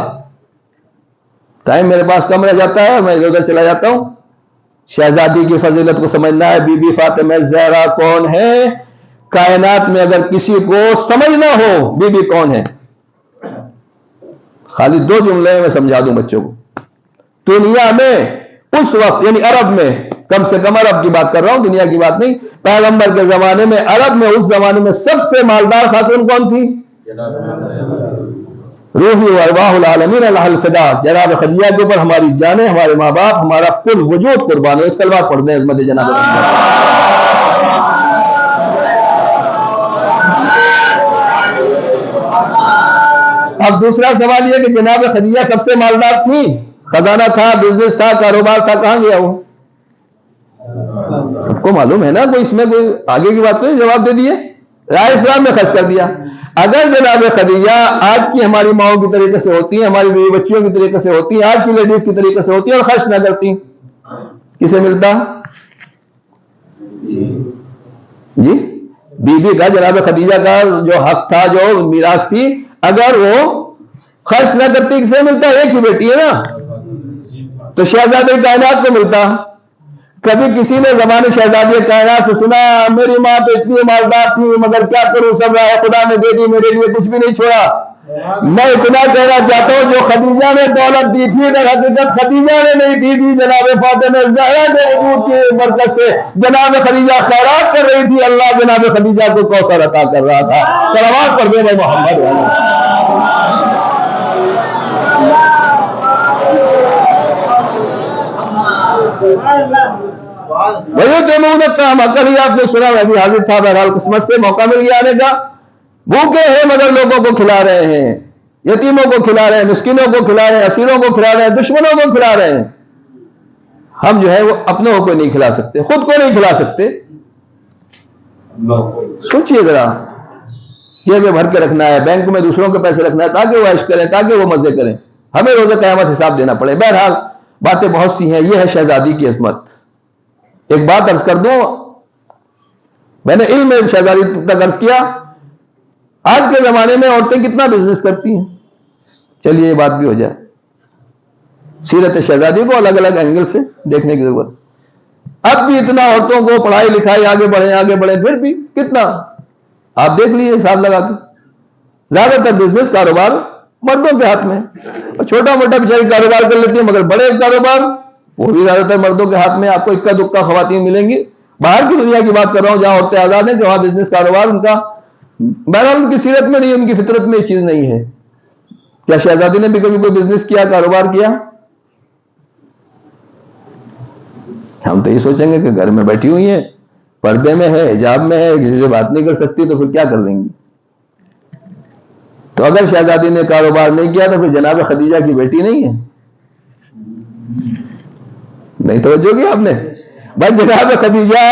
ٹائم میرے پاس کم رہ جاتا ہے میں ادھر چلا جاتا ہوں. شہزادی کی فضیلت کو سمجھنا ہے. بی بی فاطمہ زہرا کون ہے؟ کائنات میں اگر کسی کو سمجھنا ہو بی بی کون ہے خالی 2 جملے میں سمجھا دوں بچوں کو. دنیا میں اس وقت یعنی عرب میں کم سے کم عرب کی بات کر رہا ہوں دنیا کی بات نہیں. پیغمبر کے زمانے میں عرب میں اس زمانے میں سب سے مالدار خاتون کون تھی؟ روحی و ارواح العالمین اللہ الفدا جناب خدیجہ کے اوپر ہماری جانیں ہمارے ماں باپ ہمارا کل وجود قربان ہو. ایک صلوات پڑھ دیں عظمت جناب. اب دوسرا سوال یہ کہ جناب خدیجہ سب سے مالدار تھی. خزانہ تھا بزنس تھا کاروبار تھا کہاں گیا وہ؟ سب کو معلوم ہے نا. کوئی اس میں کوئی آگے کی بات تو نہیں جواب دے دیے. رائے اسلام میں خرچ کر دیا. اگر جناب خدیجہ آج کی ہماری ماؤں کی طریقے سے ہوتی ہیں ہماری بیوی بچیوں کی طریقے سے ہوتی ہیں آج کی لیڈیز کی طریقے سے ہوتی ہیں اور خرچ نہ کرتی کسے ملتا؟ جی بی بی کا جناب خدیجہ کا جو حق تھا جو میراث تھی اگر وہ خرچ نہ کرتی کسے ملتا؟ ایک ہی بیٹی ہے نا تو شہزادی کائنات کو ملتا. کبھی کسی نے زمانے شہزادی کائنات سے سنا میری ماں تو اتنی مالدار تھی مگر کیا کروں سب راہ خدا نے دے دی میرے لیے کچھ بھی نہیں چھوڑا. میں اتنا کہنا چاہتا ہوں جو خدیجہ نے دولت دی تھی در حقیقت خدیجہ نے نہیں دی تھی جناب فاطمہ زہرا کے وجود کی برکت سے جناب خدیجہ خیرات کر رہی تھی. اللہ جناب خدیجہ کو کوثر عطا کر رہا تھا. صلوات پڑھ دیں محمد والے. کبھی آپ نے سنا میں بھی حاضر تھا بہرحال قسمت سے موقع مل گیا آنے کا. بھوکے ہیں مگر لوگوں کو کھلا رہے ہیں. یتیموں کو کھلا رہے ہیں, مسکینوں کو کھلا رہے ہیں, اسیروں کو کھلا رہے ہیں, دشمنوں کو کھلا رہے ہیں. ہم جو ہے وہ اپنوں کو نہیں کھلا سکتے, خود کو نہیں کھلا سکتے. سوچئے ذرا, جیب میں بھر کے رکھنا ہے, بینک میں دوسروں کے پیسے رکھنا ہے تاکہ وہ عیش کریں, تاکہ وہ مزے کریں, ہمیں روز قیامت حساب دینا پڑے. بہرحال باتیں بہت سی ہیں, یہ ہے شہزادی کی عظمت. ایک بات عرض کر دوں, میں نے علم شہزادی تک عرض کیا, آج کے زمانے میں عورتیں کتنا بزنس کرتی ہیں. چلیے یہ بات بھی ہو جائے, سیرت شہزادی کو الگ الگ اینگل سے دیکھنے کی ضرورت. اب بھی اتنا عورتوں کو پڑھائی لکھائی آگے بڑھیں, پھر بھی کتنا آپ دیکھ لیجیے حساب لگا کے, زیادہ تر بزنس کاروبار مردوں کے ہاتھ میں, اور چھوٹا موٹا بیچاری کاروبار کر لیتی ہیں, مگر بڑے کاروبار وہ بھی زیادہ تر مردوں کے ہاتھ میں. آپ کو اکا دکا خواتین ملیں گی, باہر کی دنیا کی بات کر رہا ہوں جہاں عورتیں آزاد ہیں, کہ وہاں بزنس کاروبار ان کا بہرحال ان کی سیرت میں نہیں, ان کی فطرت میں یہ چیز نہیں ہے. کیا شہزادی نے بھی کبھی کوئی بزنس کیا, کاروبار کیا؟ ہم تو یہ سوچیں گے کہ گھر میں بیٹھی ہوئی ہیں, پردے میں ہے, حجاب میں ہے, کسی سے بات نہیں کر سکتی, تو پھر کیا کر لیں گی. تو اگر شہزادی نے کاروبار نہیں کیا تو پھر جناب خدیجہ کی بیٹی نہیں ہے؟ نہیں توجہ کی آپ نے؟ بھائی جناب خدیجہ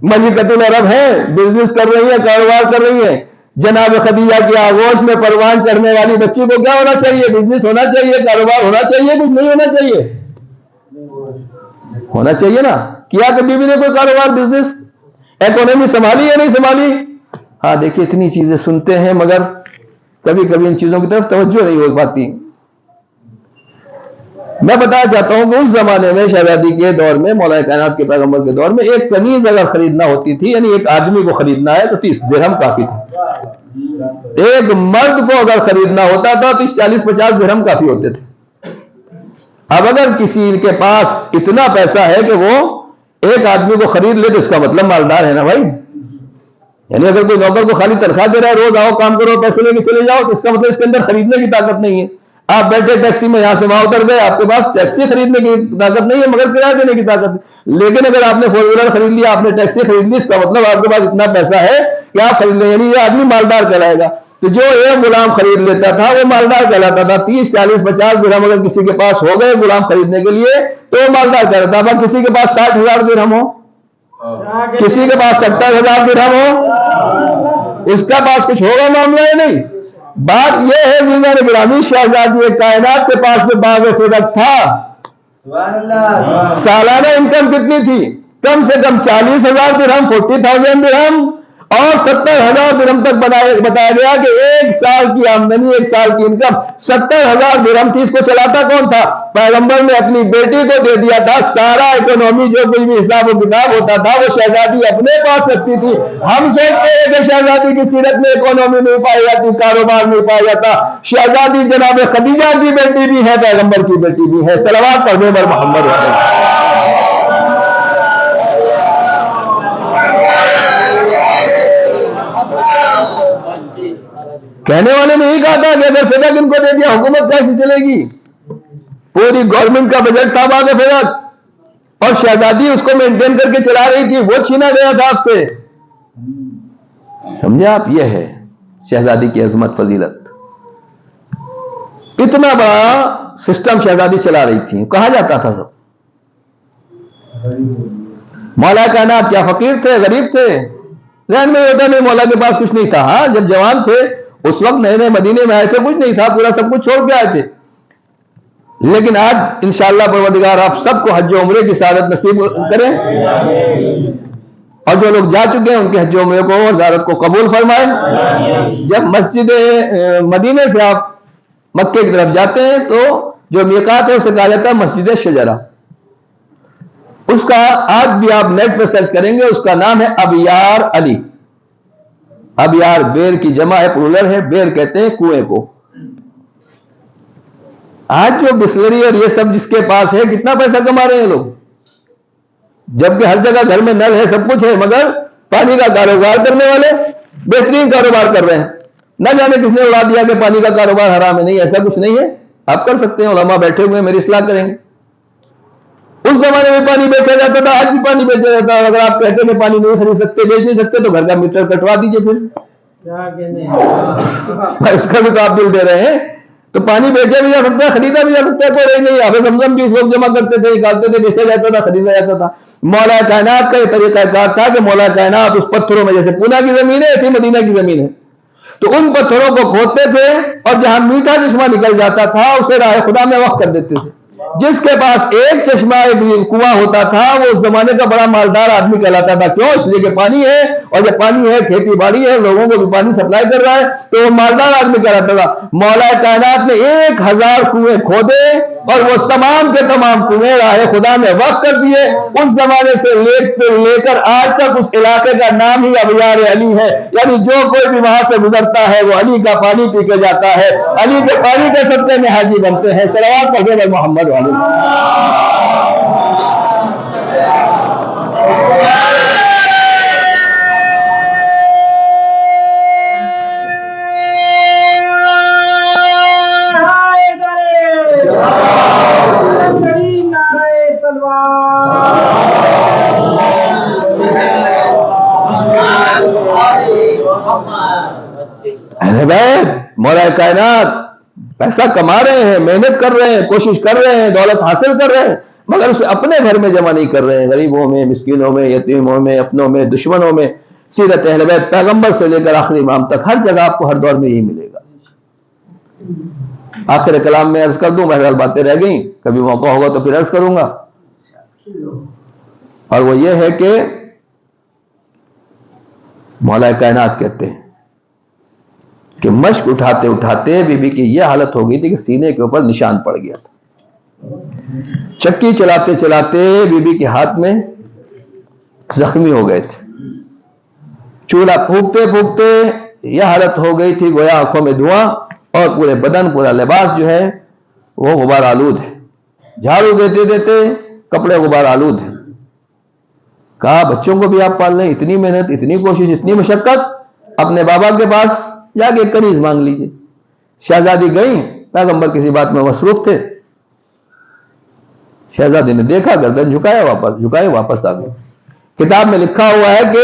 ملکۃ العرب ہے, بزنس کر رہی ہے, کاروبار کر رہی ہے. جناب خدیجہ کی آغوش میں پروان چڑھنے والی بچی کو کیا ہونا چاہیے؟ بزنس ہونا چاہیے, کاروبار ہونا چاہیے, کچھ نہیں ہونا چاہیے؟ ہونا چاہیے نا. کیا کہ بیوی نے کوئی کاروبار, بزنس, اکانومی سنبھالی یا نہیں سنبھالی؟ ہاں دیکھیے اتنی چیزیں سنتے ہیں مگر کبھی کبھی ان چیزوں کی طرف توجہ نہیں ہو پاتی. میں بتانا چاہتا ہوں کہ اس زمانے میں شہزادی کے دور میں, مولا کائنات کے پیغمبر کے دور میں, ایک کنیز اگر خریدنا ہوتی تھی, یعنی ایک آدمی کو خریدنا ہے, تو 30 درہم کافی تھا. ایک مرد کو اگر خریدنا ہوتا تھا تو 40-50 درہم کافی ہوتے تھے. اب اگر کسی کے پاس اتنا پیسہ ہے کہ وہ ایک آدمی کو خرید لے, تو اس کا مطلب مالدار ہے نا بھائی. یعنی اگر کوئی نوکر کو خالی تنخواہ دے رہا ہے, روز آؤ کام کرو پیسے لے کے چلے جاؤ, تو اس کا مطلب اس کے اندر خریدنے کی طاقت نہیں ہے. آپ بیٹھے ٹیکسی میں, یہاں سے وہاں اتر گئے, آپ کے پاس ٹیکسی خریدنے کی طاقت نہیں ہے مگر کرایہ دینے کی طاقت ہے. لیکن اگر آپ نے 4 ویلر خرید لیا, آپ نے ٹیکسی خرید لی, اس کا مطلب آپ کے پاس اتنا پیسہ ہے کہ آپ خرید لیں, یعنی یہ آدمی مالدار کہلائے گا. تو جو ایک غلام خرید لیتا تھا وہ مالدار کہلاتا تھا. 30-40-50 درہم اگر کسی کے پاس ہو گئے غلام خریدنے کے لیے تو وہ مالدار کہلاتا تھا. کسی کے پاس 60,000 درہم ہو, کسی کے پاس 70,000 درہم ہو, اس کا پاس کچھ ہوگا معاملہ ہے نہیں. بات یہ ہے زیزان گرامی, شہزادی کائنات کے پاس سے باغ خدک تھا. سالانہ انکم کتنی تھی؟ کم سے کم 40,000 درہم, 40,000 درہم, اور 70,000 درہم تک بتایا گیا کہ ایک سال کی آمدنی, ایک سال کی انکم 70,000 درہم تھی. اس کو چلاتا کون تھا؟ پیغمبر نے اپنی بیٹی کو دے دیا تھا. سارا اکنومی جو کچھ بھی حساب و کتاب ہوتا تھا وہ شہزادی اپنے پاس رکھتی تھی. ہم سوچتے ہیں کہ شہزادی کی سیرت میں اکنومی نہیں پائی جاتی, کاروبار نہیں پایا جاتا. شہزادی جناب خدیجہ کی بیٹی بھی ہے, پیغمبر کی بیٹی بھی ہے. صلوات پڑھنے پر محمد کہنے والے نے ہی کہا تھا کہ اگر فدق ان کو دے دیا حکومت کیسے چلے گی؟ پوری گورنمنٹ کا بجٹ تھا باغ فدق, اور شہزادی اس کو مینٹین کر کے چلا رہی تھی, وہ چھینا گیا تھا آپ سے. سمجھے آپ؟ یہ ہے شہزادی کی عظمت, فضیلت. اتنا بڑا سسٹم شہزادی چلا رہی تھی. کہا جاتا تھا سب مولا کائنات کیا فقیر تھے, غریب تھے؟ ذہن میں ہوتا نہیں مولا کے پاس کچھ نہیں تھا. ہاں جب جوان تھے اس وقت نئے نئے مدینے میں آئے تھے, کچھ نہیں تھا, پورا سب کچھ چھوڑ کے آئے تھے. لیکن آج انشاءاللہ پروردگار آپ سب کو حج و عمرے کی سعادت نصیب کریں, اور جو لوگ جا چکے ہیں ان کے حج و عمرے کو, زیارت کو قبول فرمائیں. جب مسجد مدینے سے آپ مکے کی طرف جاتے ہیں تو جو میقات ہے اسے کہا جاتا ہے مسجد شجرہ. اس کا آج بھی آپ نیٹ پہ سرچ کریں گے, اس کا نام ہے ابیار علی. ابیار بیر کی جمع ہے, پلورل ہے. بیر کہتے ہیں کنویں کو. آج جو بسلری اور یہ سب جس کے پاس ہے, کتنا پیسہ کما رہے ہیں لوگ, جبکہ ہر جگہ گھر میں نل ہے, سب کچھ ہے, مگر پانی کا کاروبار کرنے والے بہترین کاروبار کر رہے ہیں. نہ جانے کس نے اڑا دیا کہ پانی کا کاروبار حرام ہے. نہیں, ایسا کچھ نہیں ہے, آپ کر سکتے ہیں. علماء بیٹھے ہوئے میری اصلاح کریں گے. اس زمانے میں پانی بیچا جاتا تھا, آج بھی پانی بیچا جاتا ہے. اگر آپ کہتے ہیں کہ پانی نہیں خرید سکتے, بیچ نہیں سکتے, تو گھر کا میٹر کٹوا دیجئے. پھر اس کا بھی تو آپ بل دے رہے ہیں. تو پانی بیچا بھی جا سکتا ہے, خریدا بھی جا سکتا ہے, کوئی نہیں. آب زمزم بھی لوگ جمع کرتے تھے, نکالتے تھے, بیچا جاتا تھا, خریدا جاتا تھا. مولا کائنات کا یہ طریقہ کار تھا کہ مولا کائنات اس پتھروں میں, جیسے پونا کی زمین ہے ایسے مدینہ کی زمین ہے, تو ان پتھروں کو کھودتے تھے اور جہاں میٹھا چشمہ نکل جاتا تھا اسے راہ خدا میں وقف کر دیتے تھے. جس کے پاس ایک چشمہ ایک کنواں ہوتا تھا وہ اس زمانے کا بڑا مالدار آدمی کہلاتا تھا. کیوں؟ اس لیے کہ پانی ہے, اور جب پانی ہے کھیتی باڑی ہے, لوگوں کو بھی پانی سپلائی کر رہا ہے, تو وہ مالدار آدمی کہلاتا تھا. مولا کائنات نے 1000 کنویں کھودے اور وہ تمام کے تمام کنویں راہ خدا میں وقف کر دیے. اس زمانے سے لے کر آج تک اس علاقے کا نام ہی ابیار علی ہے. یعنی جو کوئی بھی وہاں سے گزرتا ہے وہ علی کا پانی پی کے جاتا ہے, علی کے پانی کے صدقے میں حاجی بنتے ہیں. صلوات پڑھیں محمد والے. مولا کائنات پیسہ کما رہے ہیں, محنت کر رہے ہیں, کوشش کر رہے ہیں, دولت حاصل کر رہے ہیں, مگر اسے اپنے گھر میں جمع نہیں کر رہے ہیں. غریبوں میں, مسکینوں میں, یتیموں میں, اپنوں میں, دشمنوں میں. سیرت اہل بیت پیغمبر سے لے کر آخری امام تک ہر جگہ آپ کو ہر دور میں یہی ملے گا. آخر کلام میں عرض کر دوں, بہرحال باتیں رہ گئیں, کبھی موقع ہوگا تو پھر عرض کروں گا. اور وہ یہ ہے کہ مولا کائنات کہتے ہیں کہ مشق اٹھاتے اٹھاتے بی بی کی یہ حالت ہو گئی تھی کہ سینے کے اوپر نشان پڑ گیا تھا. چکی چلاتے چلاتے بی بی کے ہاتھ میں زخمی ہو گئے تھے. چولہا پھونکتے پھونکتے یہ حالت ہو گئی تھی گویا آنکھوں میں دھواں اور پورے بدن, پورا لباس جو ہے وہ غبار آلود ہے. جھاڑو دیتے دیتے کپڑے غبار آلود ہیں. کہا بچوں کو بھی آپ پال لیں, اتنی محنت, اتنی کوشش, اتنی مشقت, اپنے بابا کے پاس جا کے کنیز مانگ لیجیے. شہزادی گئیں, پیغمبر کسی بات میں مصروف تھے. شہزادی نے دیکھا, گردن جھکائے واپس آ گئے. کتاب میں لکھا ہوا ہے کہ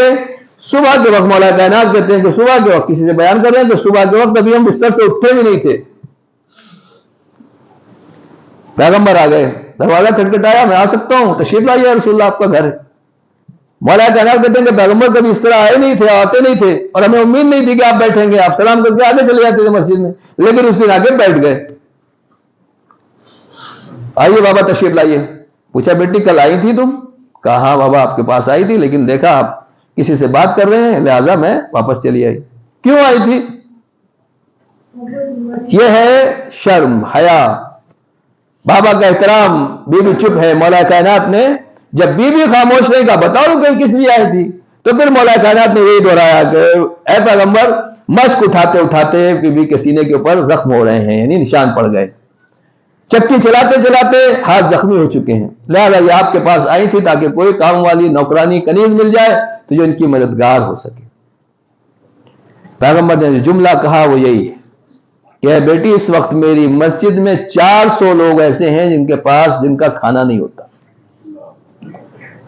صبح کے وقت, مولا کائنات کہتے ہیں کہ صبح کے وقت, کسی سے بیان کر رہے ہیں کہ صبح کے وقت ابھی ہم بستر سے اٹھے بھی نہیں تھے, پیغمبر آ گئے. دروازہ کھٹکھٹایا, میں آ سکتا ہوں, تشریف لائیے رسول اللہ, آپ کا گھر ہے. مولا کائنات کہتے ہیں کہ پیغمبر کبھی اس طرح آئے نہیں تھے, آتے نہیں تھے, اور ہمیں امید نہیں تھی کہ آپ بیٹھیں گے. آپ سلام کر کے آگے چلے جاتے تھے مسجد میں, لیکن اس دن آگے بیٹھ گئے. آئیے بابا تشریف لائیے. پوچھا بیٹی کل آئی تھی تم؟ کہا ہاں بابا آپ کے پاس آئی تھی, لیکن دیکھا آپ کسی سے بات کر رہے ہیں لہذا میں واپس چلی آئی. کیوں آئی تھی؟ یہ ہے شرم, حیا, بابا کا احترام. بی بی چپ ہے. مولا کائنات نے جب بی بی خاموش نہیں کہا بتاؤ کہ کس لیے آئی تھی, تو پھر مولا کائنات نے یہی دہرایا کہ اے پیغمبر مشق اٹھاتے اٹھاتے بی بی کے سینے کے اوپر زخم ہو رہے ہیں, یعنی نشان پڑ گئے. چکی چلاتے چلاتے ہاتھ زخمی ہو چکے ہیں, لہذا یہ آپ کے پاس آئی تھی تاکہ کوئی کام والی نوکرانی کنیز مل جائے تو جو ان کی مددگار ہو سکے. پیغمبر نے جو جملہ کہا وہ یہی ہے کہ اے بیٹی اس وقت میری مسجد میں 400 لوگ ایسے ہیں جن کے پاس جن کا کھانا نہیں ہوتا.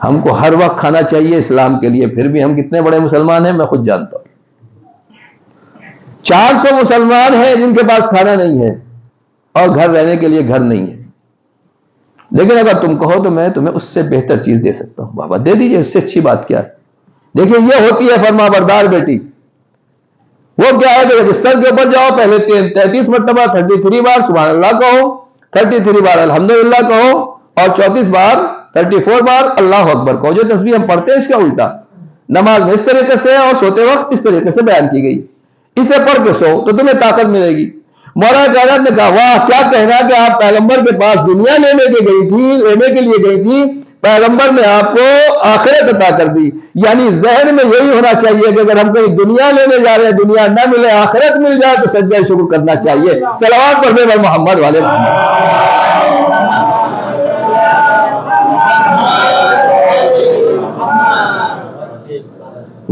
ہم کو ہر وقت کھانا چاہیے اسلام کے لیے, پھر بھی ہم کتنے بڑے مسلمان ہیں میں خود جانتا ہوں. 400 مسلمان ہیں جن کے پاس کھانا نہیں ہے اور گھر رہنے کے لیے گھر نہیں ہے, لیکن اگر تم کہو تو میں تمہیں اس سے بہتر چیز دے سکتا ہوں. بابا دے دیجئے, اس سے اچھی بات کیا ہے. دیکھیں یہ ہوتی ہے فرما بردار بیٹی. وہ کیا ہے کہ بستر کے اوپر جاؤ, پہلے 33 مرتبہ 33 بار سبحان اللہ کہو, 33 بار الحمدللہ کہو, اور 34 بار 34 بار اللہ اکبر کہو. جو تسبیح ہم پڑھتے ہیں اس کا الٹا نماز میں اس طریقے سے اور سوتے وقت اس طریقے سے بیان کی گئی. اسے پڑھ کے سو تو تمہیں طاقت ملے گی. مولا کائنات نے کہا واہ کیا کہنا کہ آپ پیغمبر کے پاس دنیا لینے کے لیے گئی تھی, پیغمبر نے آپ کو آخرت عطا کر دی. یعنی ذہن میں یہی ہونا چاہیے کہ اگر ہم کہیں دنیا لینے جا رہے ہیں, دنیا نہ ملے آخرت مل جائے تو سجدہ شکر کرنا چاہیے. صلوات پڑھنے والے محمد والے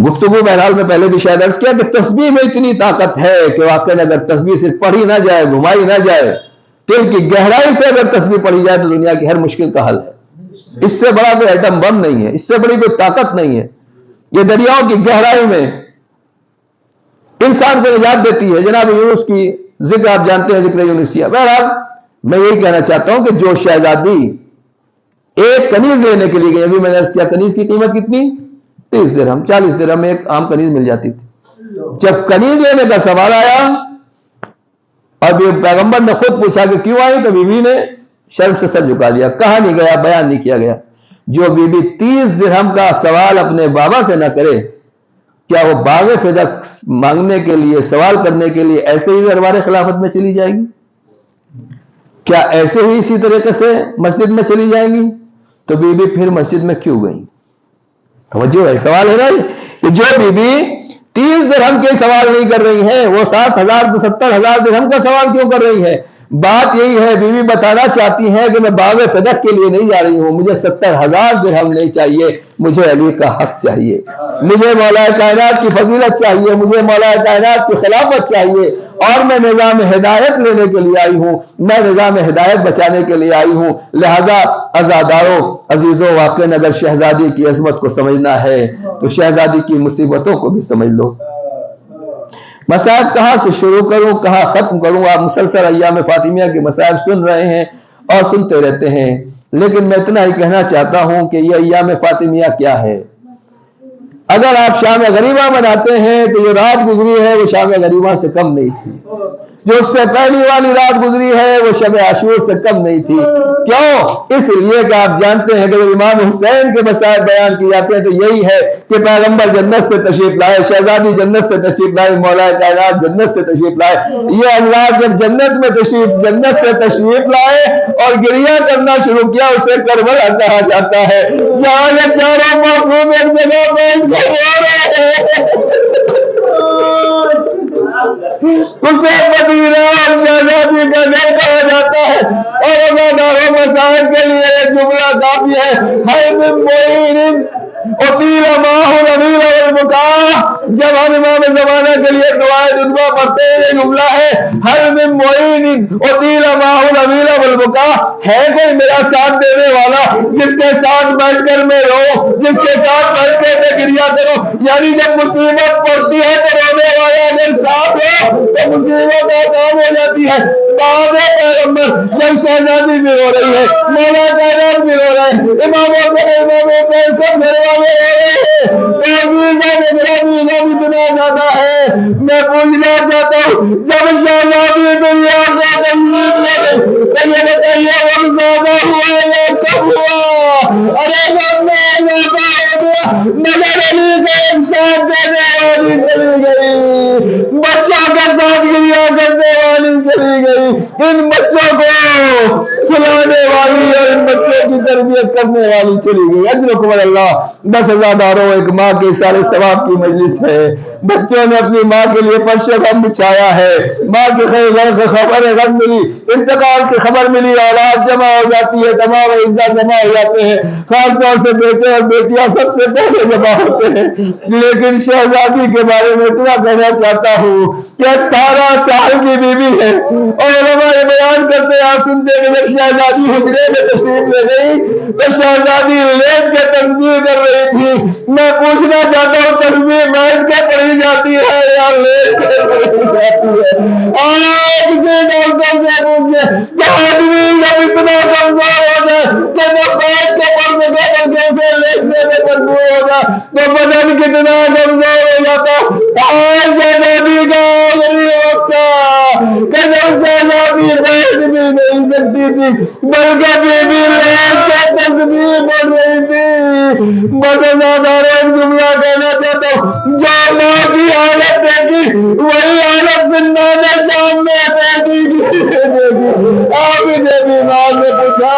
گفتگو بہرحال میں پہلے بھی شاید عرض کیا کہ تسبیح میں اتنی طاقت ہے کہ واقعی اگر تسبیح صرف پڑھی نہ جائے, گھمائی نہ جائے, دل کی گہرائی سے اگر تسبیح پڑھی جائے تو دنیا کی ہر مشکل کا حل ہے. اس سے بڑا کوئی ایٹم بم نہیں ہے, اس سے بڑی کوئی طاقت نہیں ہے. یہ دریاؤں کی گہرائی میں انسان کو نجات دیتی ہے. جناب یونس کی ذکر آپ جانتے ہیں, ذکر یونسیہ. بہرحال میں یہی کہنا چاہتا ہوں کہ جو شہزادی ایک کنیز لینے کے لیے گئی, ابھی میں نے عرض کیا کنیز کی قیمت کتنی, 30 درہم, 40 درہم میں ایک عام کنیز مل جاتی تھی. جب کنیز لینے کا سوال آیا اور پیغمبر نے خود پوچھا کہ کیوں آئی, تو بیوی نے شرم سے سر جھکا دیا, کہا نہیں گیا, بیان نہیں کیا گیا. جو بیوی 30 درہم کا سوال اپنے بابا سے نہ کرے, کیا وہ باغ فدق مانگنے کے لیے, سوال کرنے کے لیے ایسے ہی دربار خلافت میں چلی جائے گی؟ کیا ایسے ہی اسی طریقے سے مسجد میں چلی جائیں گی؟ تو بی بی پھر مسجد میں کیوں گئی؟ توجہ ہے, سوال ہے نا کہ جو بی بی 30 درہم کے سوال نہیں کر رہی ہے, وہ 60,000 70,000 درہم کا سوال کیوں کر رہی ہے؟ بات یہی ہے, بیوی بتانا چاہتی ہے کہ میں باغ فدق کے لیے نہیں جا رہی ہوں, مجھے 70,000 درہم نہیں چاہیے, مجھے علی کا حق چاہیے, مجھے مولا کائنات کی فضیلت چاہیے, مجھے مولا کائنات کی خلافت چاہیے, اور میں نظام ہدایت لینے کے لیے آئی ہوں, میں نظام ہدایت بچانے کے لیے آئی ہوں. لہذا عزاداروں, عزیزوں, واقعی اگر شہزادی کی عظمت کو سمجھنا ہے تو شہزادی کی مصیبتوں کو بھی سمجھ لو. مصائب کہاں سے شروع کروں, کہاں ختم کروں؟ آپ مسلسل ایام فاطمیہ کے مصائب سن رہے ہیں اور سنتے رہتے ہیں, لیکن میں اتنا ہی کہنا چاہتا ہوں کہ یہ ایام فاطمیہ کیا ہے. اگر آپ شام غریبہ مناتے ہیں تو جو رات گزری ہے وہ شام غریبہ سے کم نہیں تھی, جو اس سے پہلی والی رات گزری ہے وہ شب عاشور سے کم نہیں تھی. کیوں؟ اس لیے کہ آپ جانتے ہیں کہ جب امام حسین کے مسائل بیان کیے جاتے ہیں تو یہی ہے کہ پیغمبر جنت سے تشریف لائے, شہزادی جنت سے تشریف لائے, مولا کائنات جنت سے تشریف لائے. یہ حضرات جب جنت سے تشریف لائے اور گریہ کرنا شروع کیا, اسے کربلا کہا جاتا ہے, جہاں یہ چاروں معصوم ایک جگہ بیٹھ کر رو رہے ہیں. اسے مدینہ اور شہزادی کا گھر کہا جاتا ہے. اور عزاداروں مسائل کے لیے ایک جملہ کافی ہے, ہر من معین اطیل ماہ الامیر والبکاء. جب ہم امام زمانہ کے لیے دعائے دعا پڑھتے ہیں, یہ جملہ ہے ہر من معین اطیل ماہ الامیر والبکاء. ہے کوئی میرا ساتھ دینے والا جس کے ساتھ بیٹھ کر میں رو, جس کے ساتھ بیٹھ کر میں گریہ کروں؟ یعنی جب مصیبت پڑتی ہے تو رونے والا اگر ساتھ ہو تو مصیبت آسان ہو جاتی ہے. پیغمبر جب شہزادی بھی رو رہی ہے, مولا کائنات بھی رو رہے ہیں, امام حسین سب گھر والے رو رہے ہیں, اتنا زیادہ ہے. میں پوچھنا چاہتا ہوں, جب شہزادی دنیا سے تشریف لے گئی, بتائیے ہم زیادہ ہوا یا کب ہوا؟ ارے مگر علی کا ایک ساتھ دینے والی چلی گئی, بچہ کا ساتھ گریہ کرنے والی چلی گئی, ان بچوں کو سلانے والی اور ان بچوں کی تربیت کرنے والی چلی گئی. اجرکم اللہ. 10,000 داروں, ایک ماں کے سارے ثواب کی مجلس ہے. بچوں نے اپنی ماں کے لیے فرش غم بچھایا ہے, ماں کی خبر غم ملی, انتقال کی خبر ملی, اولاد جمع ہو جاتی ہے, تمام اعزاء جمع ہو جاتے ہیں, خاص طور سے بیٹے اور بیٹیاں سب سے پہلے جمع ہوتے ہیں. لیکن شہزادی کے بارے میں اتنا کہنا چاہتا ہوں کہ 18 سال کی بیوی ہے, اور علماء یہ بیان کرتے ہیں, آپ سنتے ہیں کہ جب شہزادی حجرے میں تشریف لے گئی تو شہزادی لیٹ کے تسبیح کر رہی تھی. میں پوچھنا چاہتا ہوں, تسبیح بیٹھ کے پڑھی جاتی ہے یا لیٹ کے پڑھی جاتی ہے؟ آج سے ڈاکٹر سے پوچھے کہ آدمی جب اتنا کمزور ہو جائے کہ وہ بیٹھ کے پڑھ سکے تو کیسے لیٹنے میں مجبور ہوگا, تو بدن کتنا کمزور ہو جاتا. آج شہزادی کا آخری وقت کہ جب شہزادی بیٹھ بھی نہیں سکتی تھی بلکہ بیوی لیٹ کے تسبیح پڑھ رہی تھی. بس عزاداروں, ایک جملہ کہنا چاہتا ہوں, جو ماں کی حالت دیکھی وہی حالت زندان شام میں بیٹی کی دیکھی. آپ ہی نے بیمار نے پوچھا,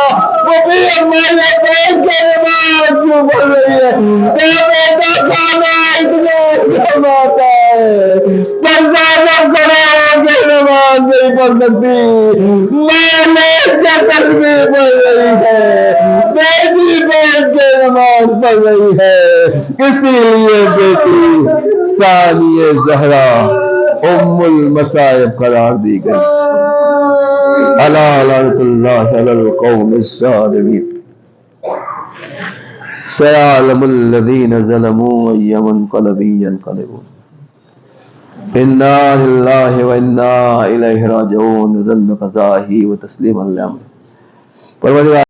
وہ بھی ہمارے بیٹھ کے نماز کیوں پڑھ رہی ہے؟ کیا بیٹا کھانا اتنا کم آتا ہے, پر زیادہ کھڑا ہو کے نماز نہیں پڑھ سکتی. ماں لیٹ کے تسبیح پڑھ رہی ہے, بیٹی بیٹھ کے نماز پڑھ رہی ہے. اسی لیے بیٹی ثانیہ زہرا ام المصائب قرار دی گئی. الا لعنۃ اللہ علی القوم الظالمین. سيعلم الذين ظلموا أي منقلب ينقلبون. انا للہ و انا الیہ راجعون، نزل بقضائہ و تسلیم علی امر۔ پروردگار